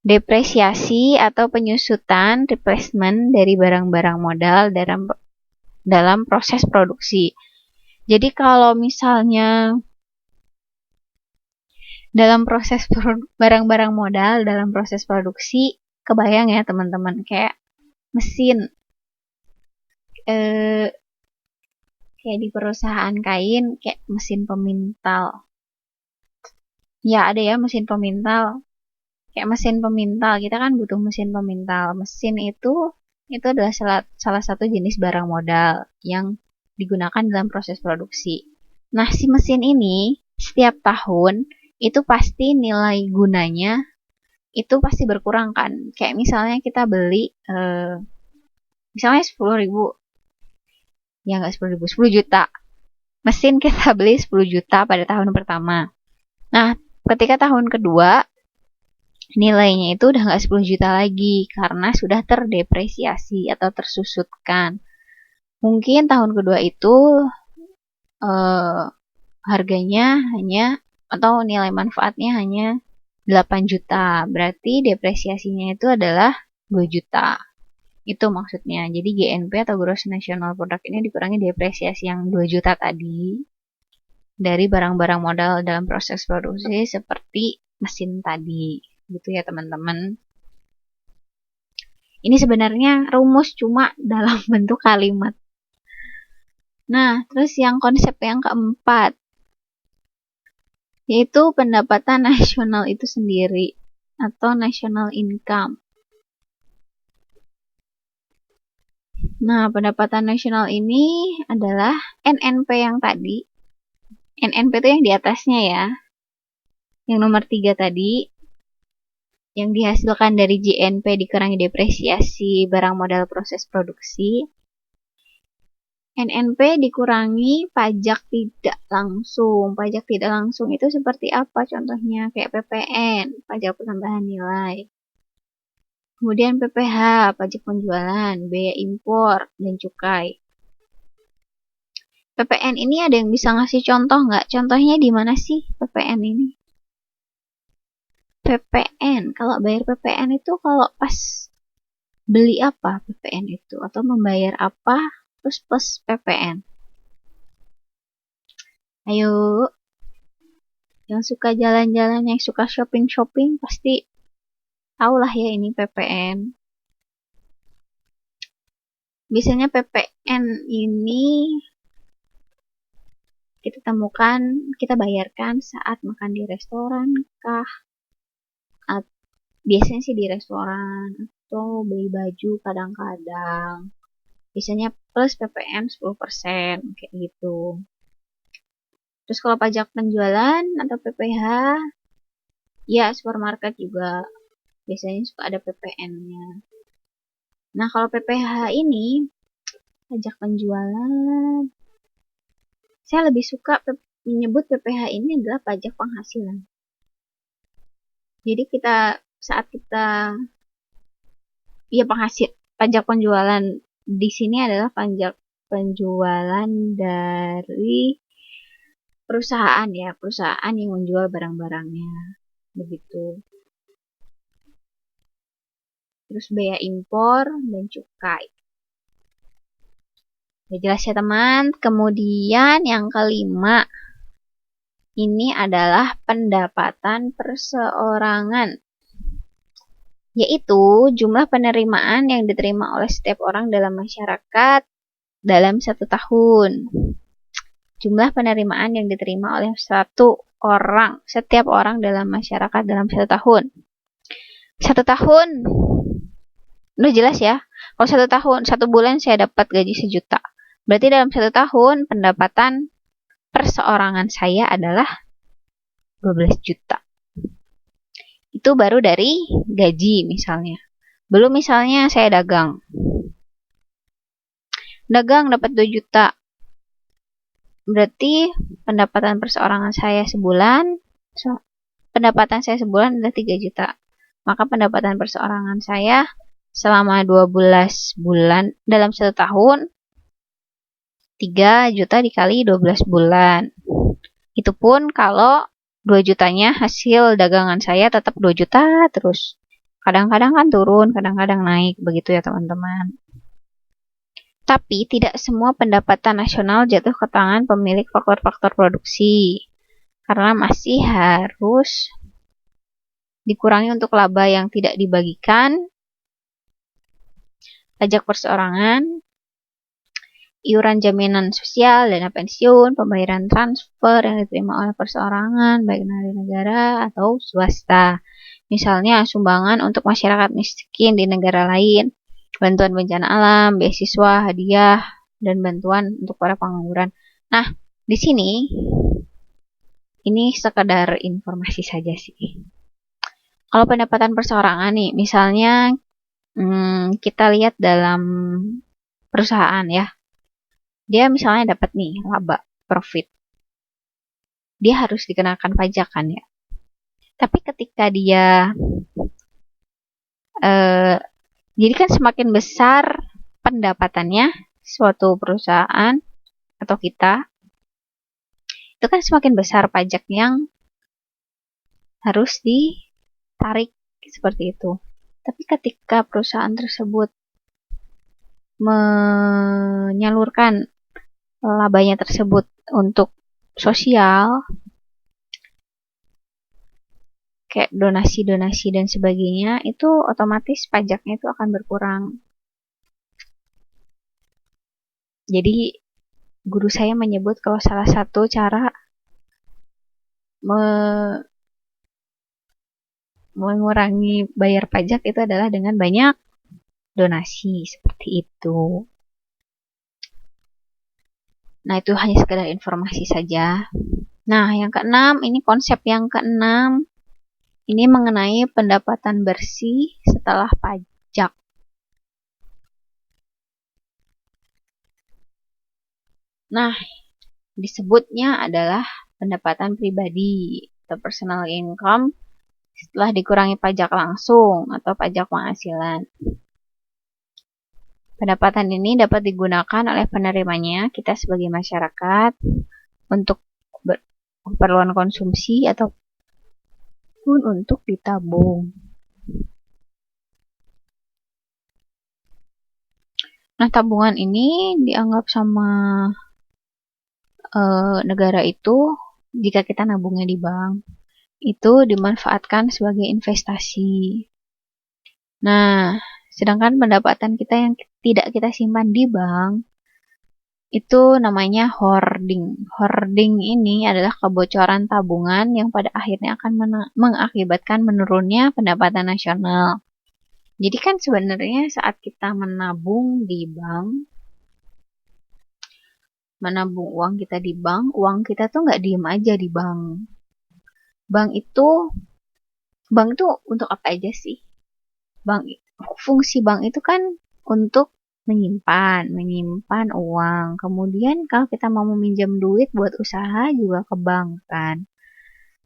depresiasi atau penyusutan replacement dari barang-barang modal dalam proses produksi. Jadi kalau misalnya dalam proses barang-barang modal dalam proses produksi, kebayang ya teman-teman, kayak mesin kayak di perusahaan kain, kayak mesin pemintal. Ya ada ya mesin pemintal. Kayak mesin pemintal, kita kan butuh mesin pemintal. Mesin itu adalah salah satu jenis barang modal yang digunakan dalam proses produksi. Nah, si mesin ini setiap tahun itu pasti nilai gunanya itu pasti berkurang kan. Kayak misalnya kita beli misalnya 10.000. Ya nggak 10.000, 10 juta. Mesin kita beli 10 juta pada tahun pertama. Nah, ketika tahun kedua, nilainya itu udah nggak 10 juta lagi karena sudah terdepresiasi atau tersusutkan. Mungkin tahun kedua itu harganya hanya, atau nilai manfaatnya hanya 8 juta. Berarti depresiasinya itu adalah 2 juta. Itu maksudnya. Jadi GNP atau Gross National Product ini dikurangi depresiasi yang 2 juta tadi dari barang-barang modal dalam proses produksi seperti mesin tadi. Gitu ya teman-teman. Ini sebenarnya rumus cuma dalam bentuk kalimat. Nah, terus yang konsep yang keempat, yaitu pendapatan nasional itu sendiri atau national income. Nah, pendapatan nasional ini adalah NNP yang tadi. NNP itu yang di atasnya ya. Yang nomor 3 tadi. Yang dihasilkan dari GNP dikurangi depresiasi barang modal proses produksi. NNP dikurangi pajak tidak langsung. Pajak tidak langsung itu seperti apa contohnya? Kayak PPN, pajak penambahan nilai. Kemudian PPH, pajak penjualan, biaya impor, dan cukai. PPN ini ada yang bisa ngasih contoh nggak? Contohnya di mana sih PPN ini? PPN, kalau bayar PPN itu kalau pas beli apa PPN itu? Atau membayar apa terus plus PPN? Ayo, yang suka jalan-jalan, yang suka shopping-shopping pasti tahulah ya ini PPN. Biasanya PPN ini kita temukan, kita bayarkan saat makan di restoran kah? Biasanya sih di restoran atau beli baju kadang-kadang. Biasanya plus PPN 10% kayak gitu. Terus kalau pajak penjualan atau PPH, ya supermarket juga biasanya suka ada PPN-nya. Nah, kalau PPH ini, pajak penjualan, saya lebih suka menyebut PPH ini adalah pajak penghasilan. Jadi saat kita pajak penjualan di sini adalah pajak penjualan dari perusahaan ya, perusahaan yang menjual barang-barangnya, begitu. Terus bea impor dan cukai. Udah jelas ya teman. Kemudian yang kelima, ini adalah pendapatan perseorangan, yaitu jumlah penerimaan yang diterima oleh setiap orang dalam masyarakat dalam 1 tahun. Jumlah penerimaan yang diterima oleh setiap orang dalam masyarakat dalam 1 tahun. 1 tahun, udah jelas ya. Kalau 1 tahun, 1 bulan saya dapat gaji 1 juta. Berarti dalam 1 tahun pendapatan perseorangan saya adalah 12 juta. Itu baru dari gaji misalnya. Belum misalnya saya dagang. Dagang dapat 2 juta. Berarti pendapatan perseorangan saya sebulan, pendapatan saya sebulan adalah 3 juta. Maka pendapatan perseorangan saya selama 12 bulan dalam 1 tahun 3 juta dikali 12 bulan. Itu pun kalau 2 jutanya hasil dagangan saya tetap 2 juta terus. Kadang-kadang kan turun, kadang-kadang naik. Begitu ya teman-teman. Tapi tidak semua pendapatan nasional jatuh ke tangan pemilik faktor-faktor produksi. Karena masih harus dikurangi untuk laba yang tidak dibagikan, pajak perseorangan, iuran jaminan sosial, dana pensiun, pembayaran transfer yang diterima oleh perseorangan, baik dari negara atau swasta. Misalnya sumbangan untuk masyarakat miskin di negara lain, bantuan bencana alam, beasiswa, hadiah, dan bantuan untuk para pengangguran. Nah, di sini ini sekedar informasi saja sih. Kalau pendapatan perseorangan nih, misalnya kita lihat dalam perusahaan ya. Dia misalnya dapat nih laba, profit. Dia harus dikenakan pajak kan ya. Tapi ketika dia jadi kan semakin besar pendapatannya suatu perusahaan atau kita, itu kan semakin besar pajak yang harus ditarik seperti itu. Tapi ketika perusahaan tersebut menyalurkan labanya tersebut untuk sosial, kayak donasi-donasi dan sebagainya, itu otomatis pajaknya itu akan berkurang. Jadi guru saya menyebut kalau salah satu cara mengurangi bayar pajak itu adalah dengan banyak donasi, seperti itu. Nah, itu hanya sekedar informasi saja. Nah, yang keenam, ini konsep yang keenam, ini mengenai pendapatan bersih setelah pajak. Nah, disebutnya adalah pendapatan pribadi atau personal income setelah dikurangi pajak langsung atau pajak penghasilan. Pendapatan ini dapat digunakan oleh penerimanya, kita sebagai masyarakat, untuk keperluan konsumsi ataupun untuk ditabung. Nah, tabungan ini dianggap sama negara itu, jika kita nabungnya di bank, itu dimanfaatkan sebagai investasi. Nah, sedangkan pendapatan kita yang tidak kita simpan di bank, itu namanya hoarding. Hoarding ini adalah kebocoran tabungan yang pada akhirnya akan mengakibatkan menurunnya pendapatan nasional. Jadi kan sebenarnya saat kita menabung di bank, menabung uang kita di bank, uang kita tuh nggak diem aja di bank. Bank itu untuk apa aja sih? Fungsi bank itu kan untuk menyimpan uang. Kemudian kalau kita mau meminjam duit buat usaha juga ke bank kan.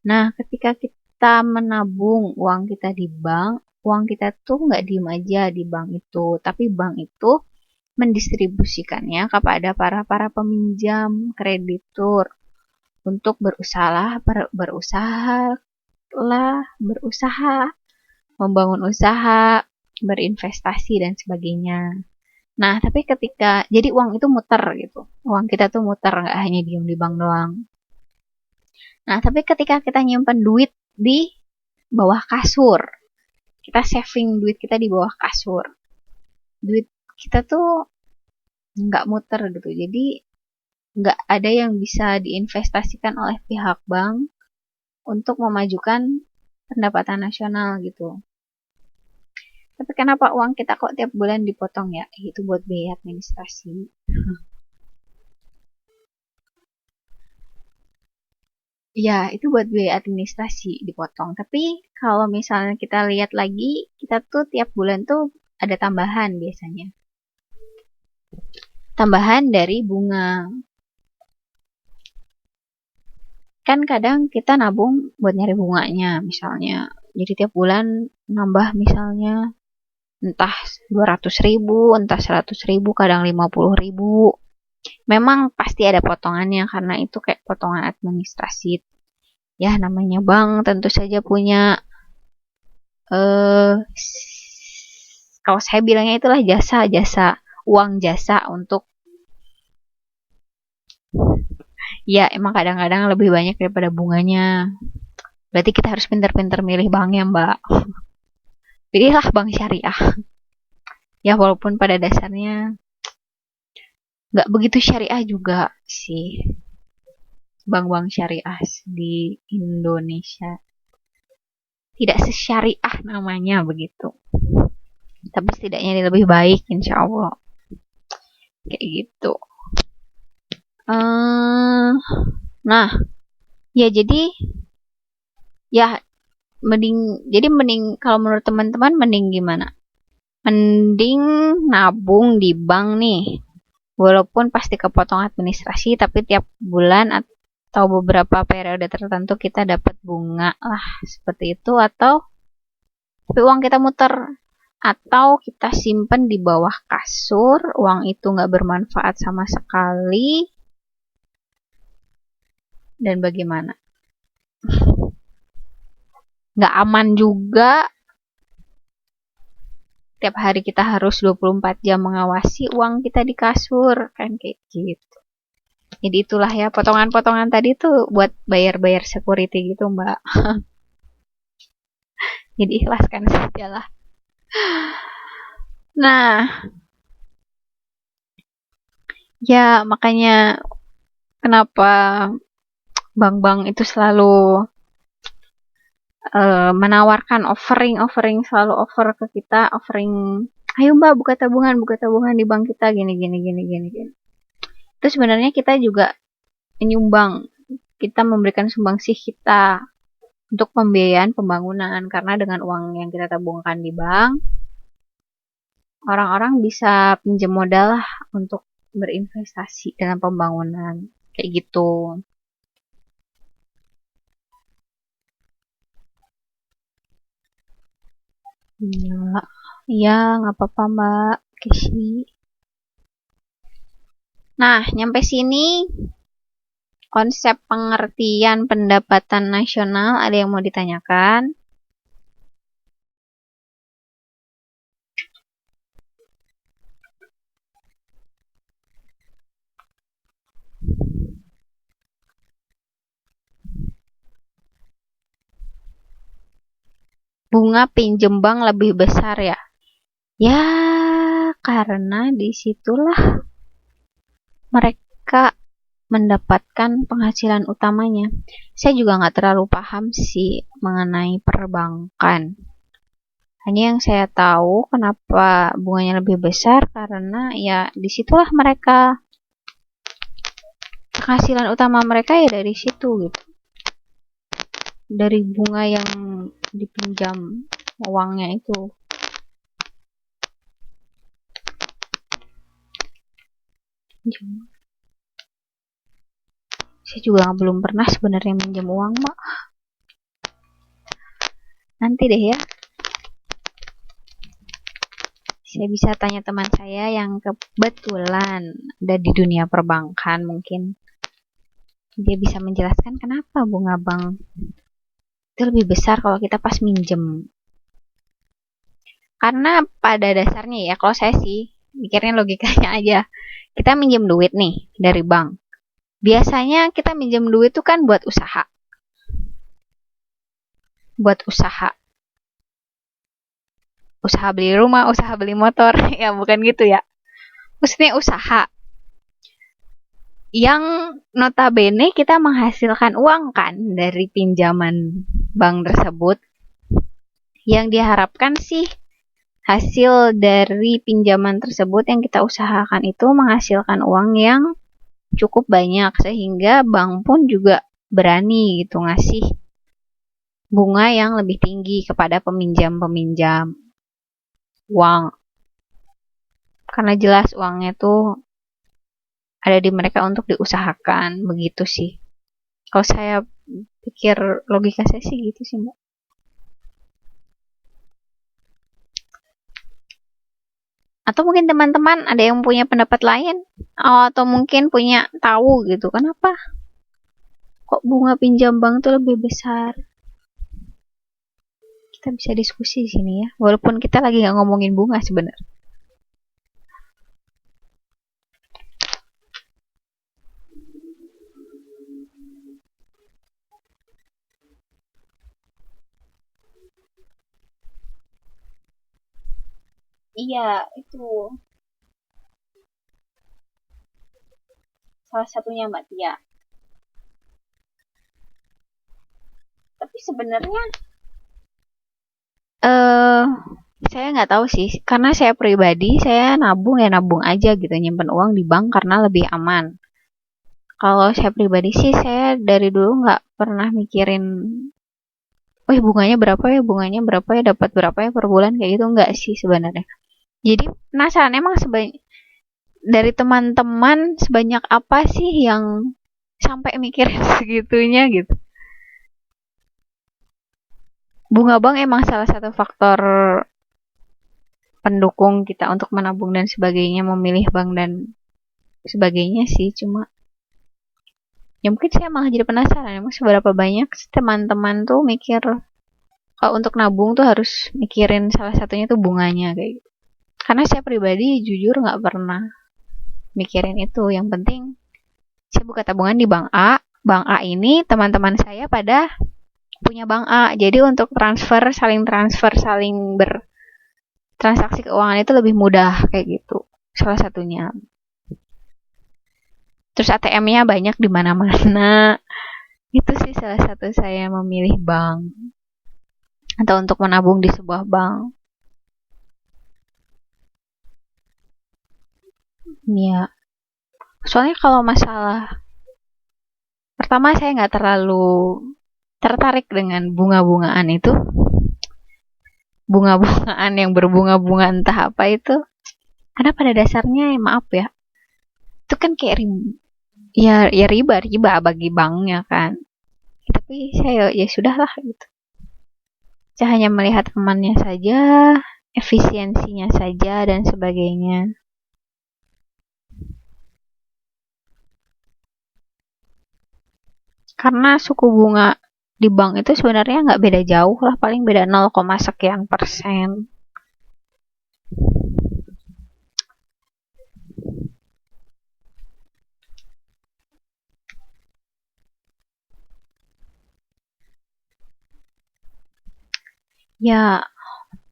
Nah, ketika kita menabung uang kita di bank, uang kita tuh nggak diem aja di bank itu, tapi bank itu mendistribusikannya kepada para peminjam, kreditur untuk berusaha, membangun usaha, berinvestasi dan sebagainya. Nah, tapi jadi uang itu muter gitu. Uang kita tuh muter, nggak hanya diem di bank doang. Nah, tapi ketika kita nyimpen duit di bawah kasur, kita saving duit kita di bawah kasur, duit kita tuh nggak muter gitu. Jadi nggak ada yang bisa diinvestasikan oleh pihak bank untuk memajukan pendapatan nasional gitu. Tapi kenapa uang kita kok tiap bulan dipotong ya? Itu buat biaya administrasi. Ya, itu buat biaya administrasi dipotong. Tapi kalau misalnya kita lihat lagi, kita tuh tiap bulan tuh ada tambahan biasanya. Tambahan dari bunga. Kan kadang kita nabung buat nyari bunganya misalnya. Jadi tiap bulan nambah misalnya entah 200.000, entah 100.000, kadang 50.000. Memang pasti ada potongannya karena itu kayak potongan administrasi. Ya namanya bank tentu saja punya kalau saya bilangnya itulah jasa uang jasa untuk ya emang kadang-kadang lebih banyak daripada bunganya. Berarti kita harus pintar-pintar milih bank ya Mbak. Pilihlah bank syariah. Ya walaupun pada dasarnya nggak begitu syariah juga sih bank-bank syariah di Indonesia. Tidak sesyariah namanya begitu. Tapi setidaknya lebih baik insya Allah. Kayak gitu. Nah, ya jadi ya mending kalau menurut teman-teman mending gimana? Mending nabung di bank nih. Walaupun pasti kepotong administrasi, tapi tiap bulan atau beberapa periode tertentu kita dapat bunga lah seperti itu, atau tapi uang kita muter, atau kita simpen di bawah kasur, uang itu nggak bermanfaat sama sekali, dan bagaimana? Nggak aman juga. Tiap hari kita harus 24 jam mengawasi uang kita di kasur, kan kayak gitu. Jadi itulah ya, potongan-potongan tadi tuh buat bayar-bayar security gitu, Mbak. Jadi ikhlaskan saja lah. Nah, ya makanya kenapa bank-bank itu selalu menawarkan offering selalu offer ke kita, offering ayo Mbak buka tabungan di bank kita gini. Terus sebenarnya kita juga menyumbang, kita memberikan sumbangsih kita untuk pembiayaan pembangunan, karena dengan uang yang kita tabungkan di bank, orang-orang bisa pinjam modal lah untuk berinvestasi dalam pembangunan kayak gitu. Iya, nggak apa-apa Mbak Keshi. Nah, nyampe sini konsep pengertian pendapatan nasional ada yang mau ditanyakan? Bunga pinjem bank lebih besar ya? Ya, karena disitulah mereka mendapatkan penghasilan utamanya. Saya juga nggak terlalu paham sih mengenai perbankan. Hanya yang saya tahu kenapa bunganya lebih besar karena ya disitulah mereka penghasilan utama mereka ya dari situ gitu. Dari bunga yang dipinjam uangnya itu. Saya juga belum pernah sebenarnya minjem uang, Mak. Nanti deh ya. Saya bisa tanya teman saya yang kebetulan ada di dunia perbankan mungkin. Dia bisa menjelaskan kenapa bunga bank itu lebih besar kalau kita pas minjem. Karena pada dasarnya ya, kalau saya sih mikirnya logikanya aja. Kita minjem duit nih dari bank. Biasanya kita minjem duit itu kan buat usaha. Buat usaha. Usaha beli rumah, usaha beli motor. Ya bukan gitu ya. Maksudnya usaha. Yang notabene kita menghasilkan uang kan dari pinjaman bank tersebut. Yang diharapkan sih hasil dari pinjaman tersebut yang kita usahakan itu menghasilkan uang yang cukup banyak sehingga bank pun juga berani gitu ngasih bunga yang lebih tinggi kepada peminjam-peminjam uang. Karena jelas uangnya tuh ada di mereka untuk diusahakan, begitu sih. Kalau saya pikir logika saya sih gitu sih, Mbak. Atau mungkin teman-teman ada yang punya pendapat lain, atau mungkin punya tahu gitu, kenapa kok bunga pinjam bank tuh lebih besar? Kita bisa diskusi di sini ya, walaupun kita lagi nggak ngomongin bunga sebenarnya. Iya, itu salah satunya Mbak Tia. Tapi sebenarnya saya nggak tahu sih, karena saya pribadi saya nabung ya nabung aja gitu, nyimpen uang di bank karena lebih aman. Kalau saya pribadi sih saya dari dulu nggak pernah mikirin, bunganya berapa ya, dapat berapa ya per bulan kayak gitu nggak sih sebenarnya. Jadi penasaran emang dari teman-teman sebanyak apa sih yang sampai mikirin segitunya gitu. Bunga bank emang salah satu faktor pendukung kita untuk menabung dan sebagainya, memilih bank dan sebagainya sih. Cuma ya mungkin saya malah jadi penasaran emang seberapa banyak teman-teman tuh mikir kalau untuk nabung tuh harus mikirin salah satunya tuh bunganya kayak gitu. Karena saya pribadi jujur nggak pernah mikirin itu. Yang penting saya buka tabungan di bank A. Bank A ini teman-teman saya pada punya bank A. Jadi untuk saling bertransaksi keuangan itu lebih mudah kayak gitu. Salah satunya. Terus ATM-nya banyak di mana-mana. Itu sih salah satu saya memilih bank. Atau untuk menabung di sebuah bank. Ya. Soalnya kalau masalah pertama saya nggak terlalu tertarik dengan bunga-bungaan itu. Bunga-bungaan yang berbunga-bunga entah apa itu. Karena pada dasarnya maaf ya. Itu kan kayak riba bagi banknya kan. Tapi saya ya sudahlah gitu. Saya hanya melihat amannya saja, efisiensinya saja dan sebagainya. Karena suku bunga di bank itu sebenarnya nggak beda jauh lah, paling beda 0, sekian persen. Ya,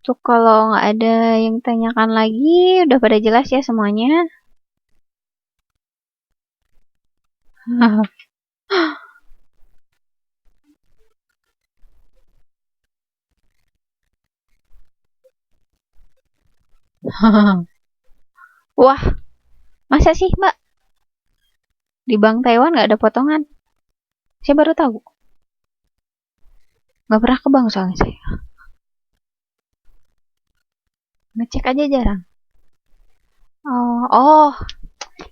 tuh kalau nggak ada yang tanyakan lagi, udah pada jelas ya semuanya. Wah, masa sih Mbak? Di Bank Taiwan nggak ada potongan? Saya baru tahu. Nggak pernah ke bank soalnya saya. Ngecek aja jarang. Oh,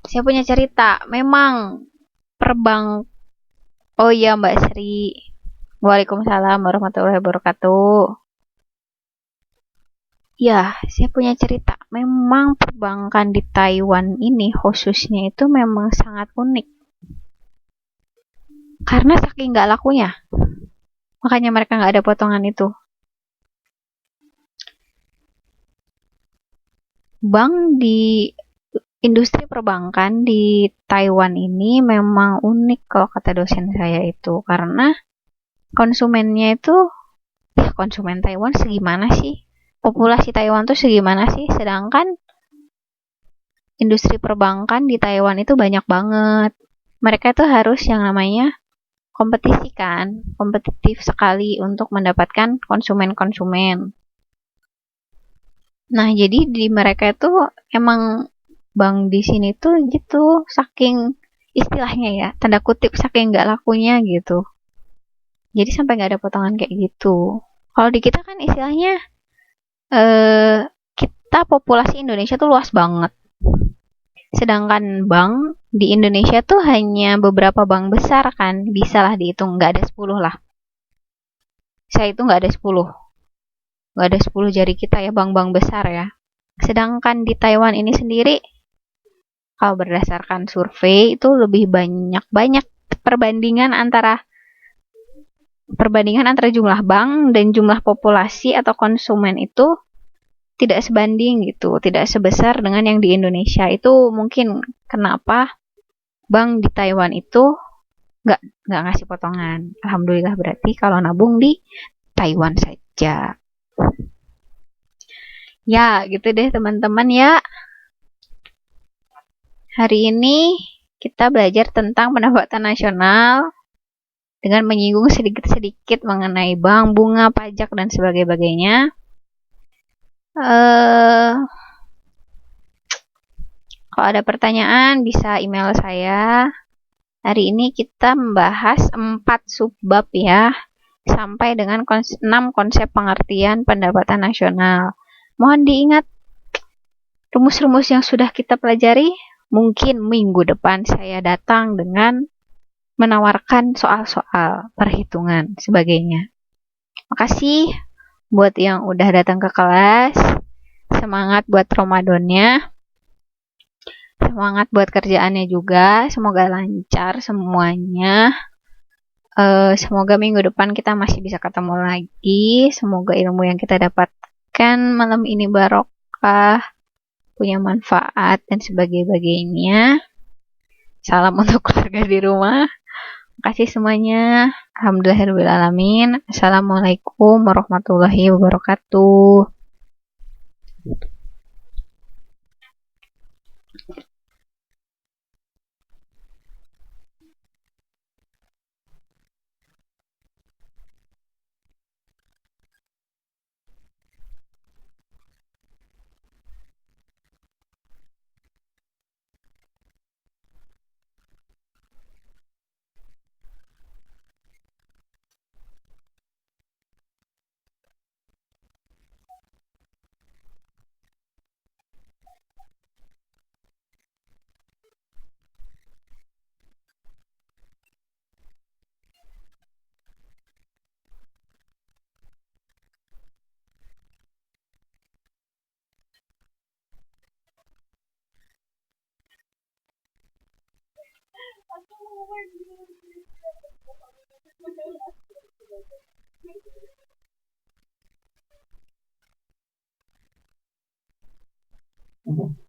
saya punya cerita. Memang perbank. Oh iya Mbak Sri. Waalaikumsalam warahmatullahi wabarakatuh. Ya, saya punya cerita. Memang perbankan di Taiwan ini khususnya itu memang sangat unik. Karena saking nggak lakunya. Makanya mereka nggak ada potongan itu. Bank di industri perbankan di Taiwan ini memang unik kalau kata dosen saya itu. Karena konsumennya itu, ya konsumen Taiwan segimana sih? Populasi Taiwan tuh segimana sih? Sedangkan industri perbankan di Taiwan itu banyak banget. Mereka tuh harus yang namanya kompetisi kan, kompetitif sekali untuk mendapatkan konsumen-konsumen. Nah, jadi di mereka itu emang bank di sini tuh gitu, saking istilahnya ya, tanda kutip saking nggak lakunya gitu. Jadi sampai nggak ada potongan kayak gitu. Kalau di kita kan istilahnya, eh, kita populasi Indonesia tuh luas banget. Sedangkan bank di Indonesia tuh hanya beberapa bank besar kan, bisa lah dihitung, nggak ada 10 lah. Saya itu nggak ada 10. Nggak ada 10 jari kita ya, bank-bank besar ya. Sedangkan di Taiwan ini sendiri, kalau berdasarkan survei itu lebih banyak perbandingan antara jumlah bank dan jumlah populasi atau konsumen itu tidak sebanding gitu, tidak sebesar dengan yang di Indonesia. Itu mungkin kenapa bank di Taiwan itu nggak ngasih potongan. Alhamdulillah berarti kalau nabung di Taiwan saja. Ya, gitu deh teman-teman ya. Hari ini kita belajar tentang pendapatan nasional dengan menyinggung sedikit-sedikit mengenai bank, bunga, pajak, dan sebagainya. Kalau ada pertanyaan bisa email saya. Hari ini kita membahas 4 subbab ya, sampai dengan 6 konsep pengertian pendapatan nasional. Mohon diingat rumus-rumus yang sudah kita pelajari. Mungkin minggu depan saya datang dengan menawarkan soal-soal perhitungan sebagainya. Makasih buat yang udah datang ke kelas. Semangat buat Ramadannya. Semangat buat kerjaannya juga. Semoga lancar semuanya. Semoga minggu depan kita masih bisa ketemu lagi. Semoga ilmu yang kita dapatkan malam ini barokah, punya manfaat, dan sebagainya. Salam untuk keluarga di rumah. Terima kasih semuanya. Alhamdulillahirrahmanirrahim. Assalamualaikum warahmatullahi wabarakatuh. Mhm.